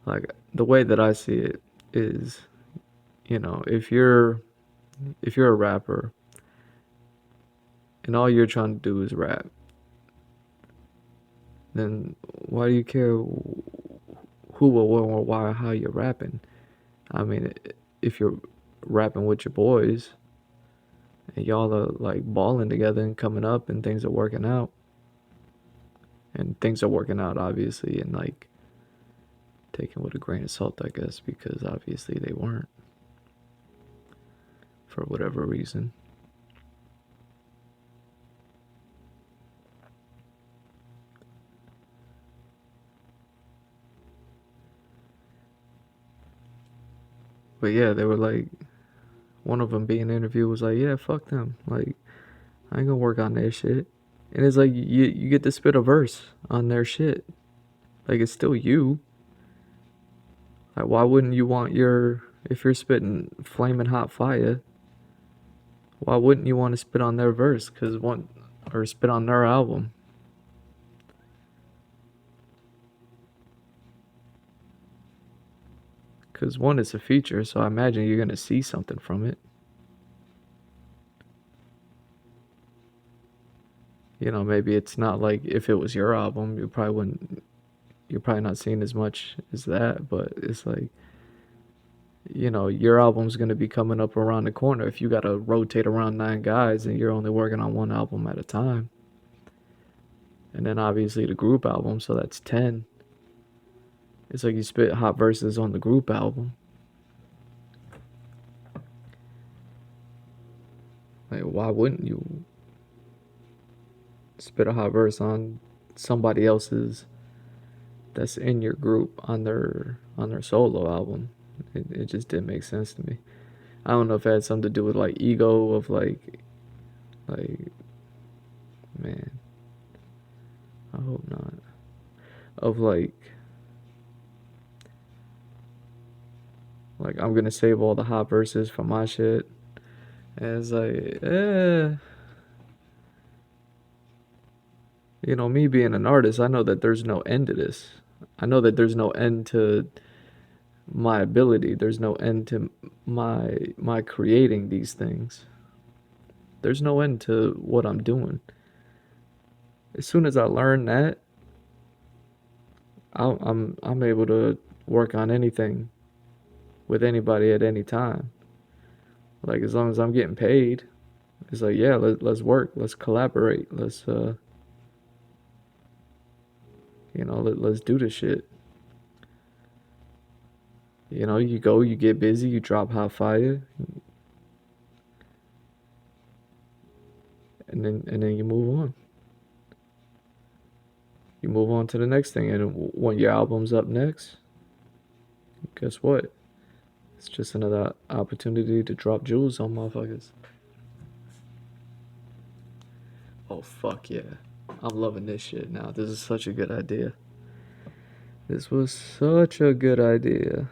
S1: Like, the way that I see it is, if you're a rapper and all you're trying to do is rap, then why do you care who or when or why or how you're rapping? I mean, if you're rapping with your boys and y'all are like balling together and coming up and things are working out, and things are working out obviously, and like taken with a grain of salt, I guess, because obviously they weren't for whatever reason. But yeah, they were like, one of them being interviewed was like, yeah, fuck them. Like, I ain't gonna work on their shit. And it's like, you get to spit a verse on their shit. Like, it's still you. Like, why wouldn't you want if you're spitting flaming hot fire, why wouldn't you want to spit on their verse? Or spit on their album? Because one, it's a feature, so I imagine you're gonna see something from it. Maybe it's not like if it was your album, you're probably not seeing as much as that, but it's like, your album's gonna be coming up around the corner if you gotta rotate around 9 guys and you're only working on one album at a time. And then obviously the group album, so that's 10. It's like you spit hot verses on the group album. Like, why wouldn't you spit a hot verse on somebody else's that's in your group on their solo album? It just didn't make sense to me. I don't know if it had something to do with like ego of like man, I hope not. Of like I'm gonna save all the hot verses for my shit. And it's like, me being an artist, I know that there's no end to this. I know that there's no end to my ability. There's no end to my creating these things. There's no end to what I'm doing. As soon as I learn that, I'm able to work on anything with anybody at any time. Like as long as I'm getting paid, it's like yeah, let's work, let's collaborate, let's do this shit. You go, you get busy, you drop hot fire, and then you move on. You move on to the next thing, and when your album's up next, guess what? It's just another opportunity to drop jewels on motherfuckers. Oh fuck yeah. I'm loving this shit now. This is such a good idea. This was such a good idea.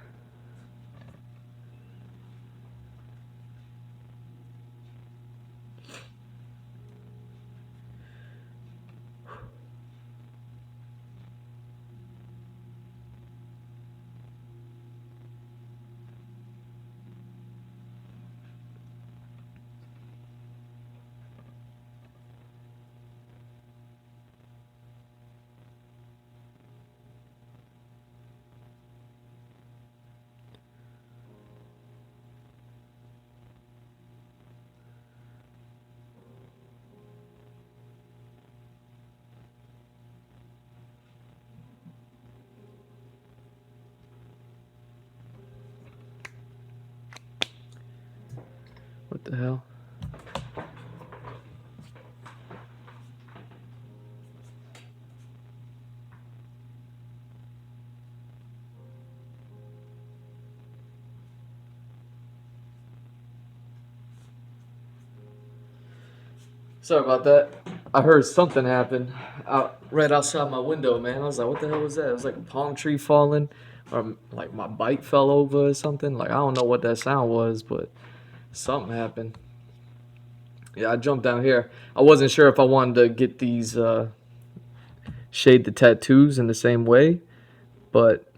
S1: the hell? Sorry about that. I heard something happen out right outside my window, man. I was like, what the hell was that? It was like a palm tree falling, or like my bike fell over or something. Like, I don't know what that sound was, but something happened. Yeah, I jumped down here. I wasn't sure if I wanted to get these shade the tattoos in the same way, but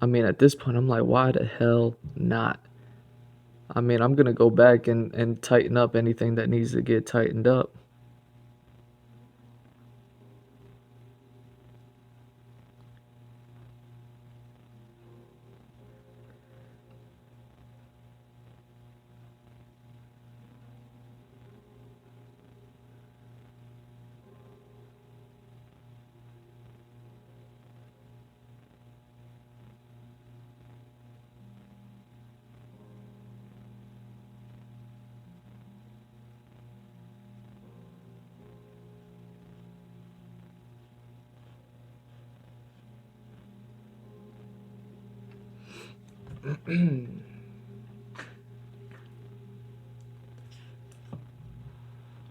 S1: I mean, at this point, I'm like, why the hell not? I mean, I'm gonna go back and tighten up anything that needs to get tightened up.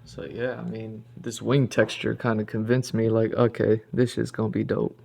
S1: So yeah, I mean, this wing texture kind of convinced me, like, okay, this is gonna be dope.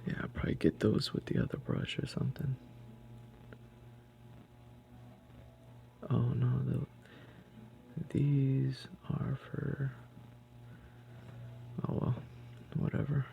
S1: Yeah, I'll probably get those with the other brush or something. Oh no, these are for. Oh well, whatever.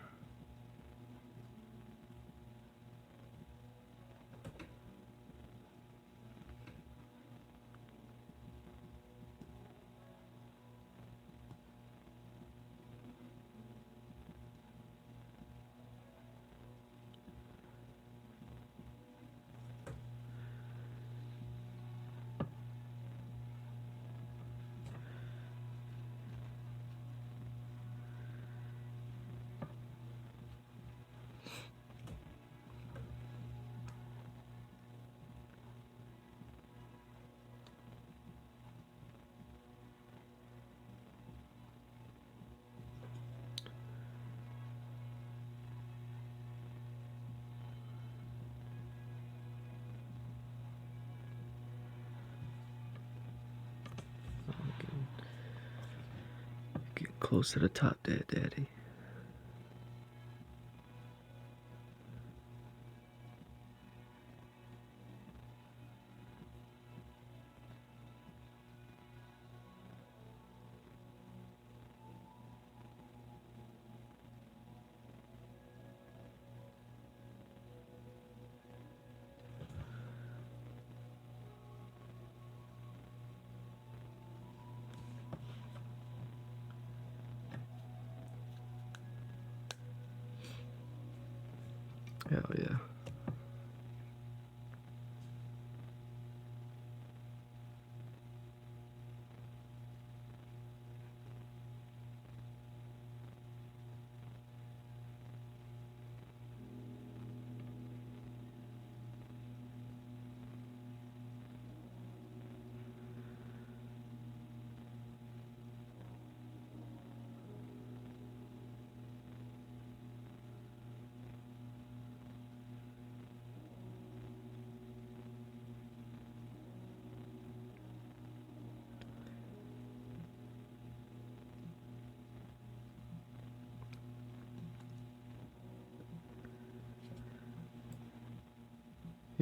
S1: Get close to the top there, Daddy. Hell yeah.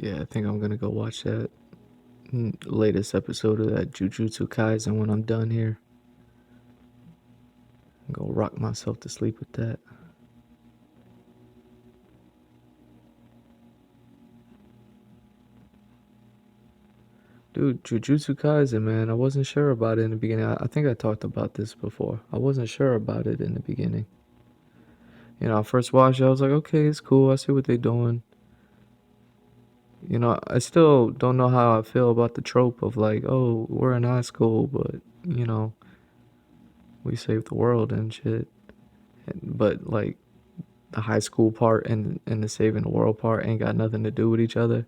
S1: Yeah, I think I'm gonna go watch that latest episode of that Jujutsu Kaisen when I'm done here. I'm gonna rock myself to sleep with that. Dude, Jujutsu Kaisen, man, I wasn't sure about it in the beginning. I think I talked about this before. I wasn't sure about it in the beginning. I first watched it, I was like, okay, it's cool. I see what they're doing. I still don't know how I feel about the trope of like, oh, we're in high school, but, you know, we saved the world and shit. But, like, the high school part and the saving the world part ain't got nothing to do with each other.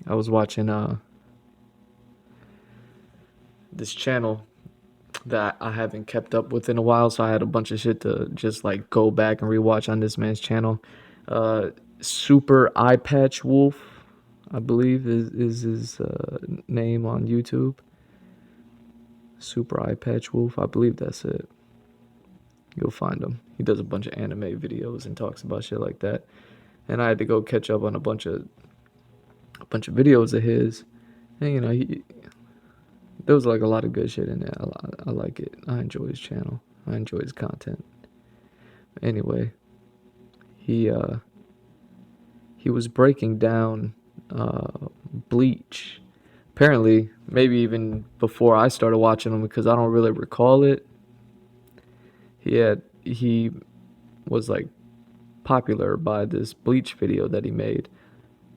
S1: I was watching this channel that I haven't kept up with in a while, so I had a bunch of shit to just like go back and rewatch on this man's channel. Uh, Super Eye Patch Wolf, I believe is his name on YouTube. Super Eye Patch Wolf, I believe that's it. You'll find him. He does a bunch of anime videos and talks about shit like that. And I had to go catch up on a bunch of videos of his. And there was like a lot of good shit in there. I like it. I enjoy his channel. I enjoy his content. Anyway, he uh he was breaking down Bleach. Apparently, maybe even before I started watching him because I don't really recall it. He was like popular by this Bleach video that he made.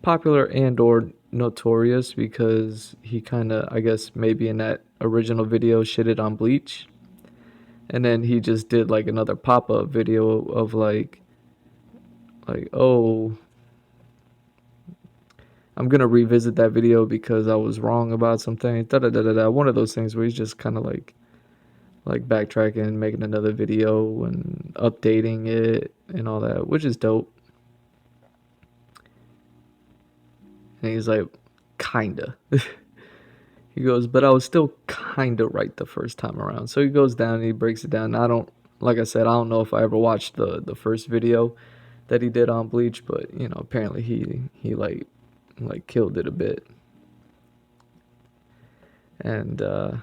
S1: Popular and or notorious because he kind of, I guess maybe in that original video shitted on Bleach. And then he just did like another pop-up video of like, oh, I'm gonna revisit that video because I was wrong about something. Da da da da da. One of those things where he's just kind of like backtracking, making another video and updating it and all that, which is dope. And he's like, kinda. He goes, but I was still kinda right the first time around. So he goes down and he breaks it down. I don't, like I said, I don't know if I ever watched the first video that he did on Bleach, but apparently he like killed it a bit. And yeah.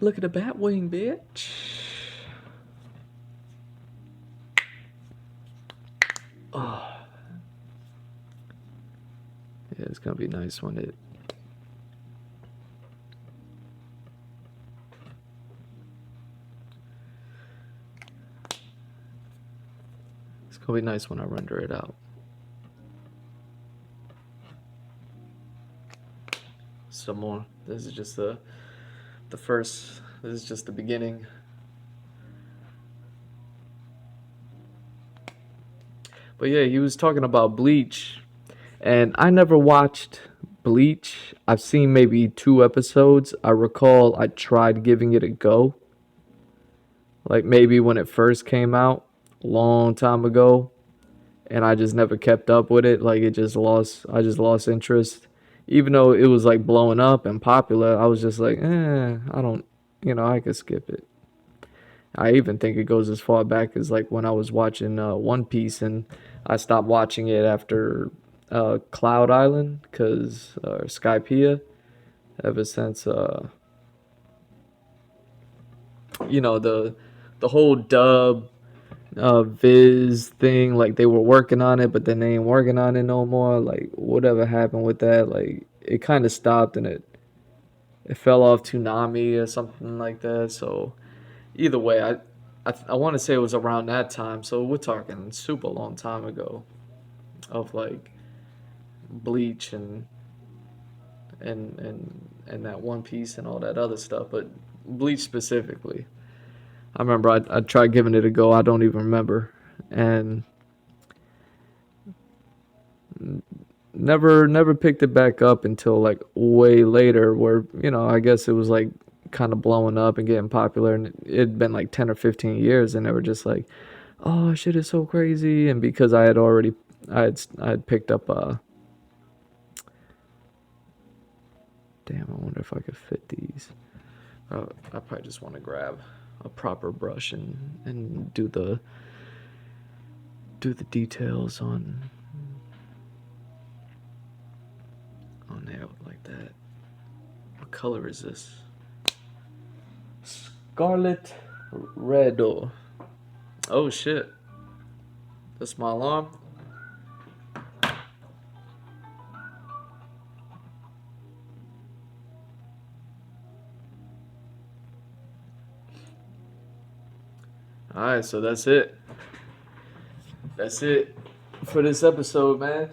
S1: Look at the bat wing, bitch. Oh, yeah, it's gonna be nice when it's gonna be nice when I render it out. Some more. This is just the first. This is just the beginning. But yeah, he was talking about Bleach, and I never watched Bleach. I've seen maybe 2 episodes. I recall I tried giving it a go, like maybe when it first came out, a long time ago, and I just never kept up with it. Like I just lost interest. Even though it was like blowing up and popular, I was just like, I don't, I could skip it. I even think it goes as far back as like when I was watching One Piece and I stopped watching it after Cloud Island because Skypiea. Ever since the whole dub Viz thing, like they were working on it, but then they ain't working on it no more. Like whatever happened with that, like it kind of stopped and it fell off Toonami or something like that. So either way, I want to say it was around that time. So we're talking super long time ago of like Bleach and that One Piece and all that other stuff, but Bleach specifically. I remember I tried giving it a go. I don't even remember, and never picked it back up until like way later, where I guess it was like kind of blowing up and getting popular, and it'd been like 10 or 15 years, and they were just like, "Oh, shit is so crazy," and because I had picked up Damn, I wonder if I could fit these. I probably just want to grab a proper brush and do the details on there like that. What color is this? Scarlet Red. Oh shit. That's my alarm. Alright, so that's it. That's it for this episode, man.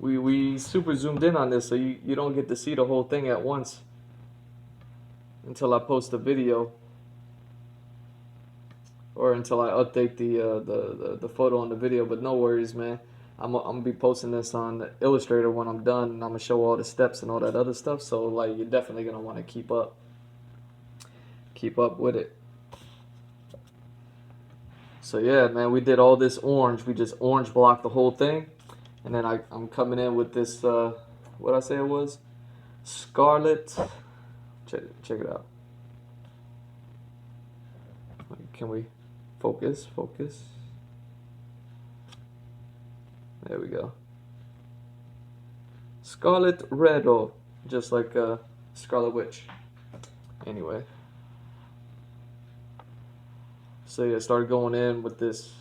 S1: We super zoomed in on this, so you don't get to see the whole thing at once until I post the video, or until I update the photo on the video. But no worries, man. I'm gonna be posting this on Illustrator when I'm done, and I'm gonna show all the steps and all that other stuff. So like, you're definitely gonna want to keep up with it. So yeah, man, we did all this orange. We just orange blocked the whole thing, and then I'm coming in with this. What I say it was? Scarlet. Check it out. Can we focus? Focus. There we go. Scarlet Red, just like Scarlet Witch. Anyway. So yeah, started going in with this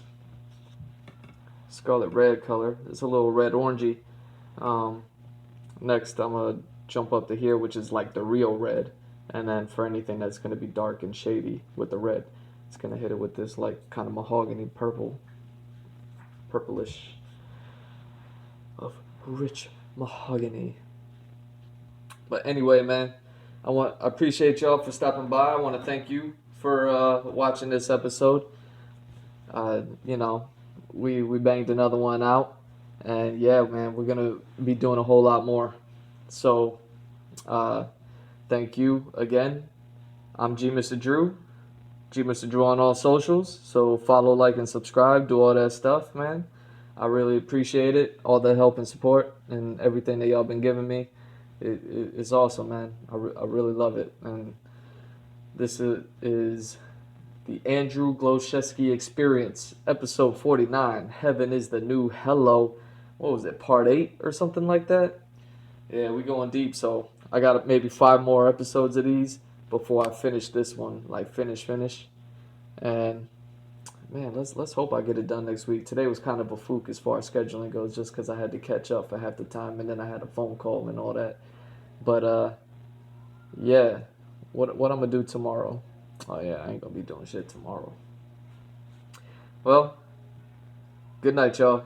S1: Scarlet Red color. It's a little red orangey. Next, I'm gonna jump up to here, which is like the real red. And then for anything that's gonna be dark and shady with the red, it's gonna hit it with this like kind of mahogany purplish of rich mahogany. But anyway, man, I appreciate y'all for stopping by. I want to thank you for watching this episode. You know, we banged another one out, and yeah, man, we're gonna be doing a whole lot more. So, thank you again. I'm GMrDrew. GMrDrew on all socials. So follow, like, and subscribe. Do all that stuff, man. I really appreciate it. All the help and support and everything that y'all been giving me. It's awesome, man. I really love it. And this is the Andrew Glowczewski Experience, episode 49. Heaven is the new hello. What was it, part 8 or something like that? Yeah, we going deep. So I got maybe 5 more episodes of these before I finish this one, like finish. And man, let's hope I get it done next week. Today was kind of a fluke as far as scheduling goes, just because I had to catch up for half the time, and then I had a phone call and all that. But yeah, what I'm gonna do tomorrow? Oh yeah, I ain't gonna be doing shit tomorrow. Well, good night, y'all.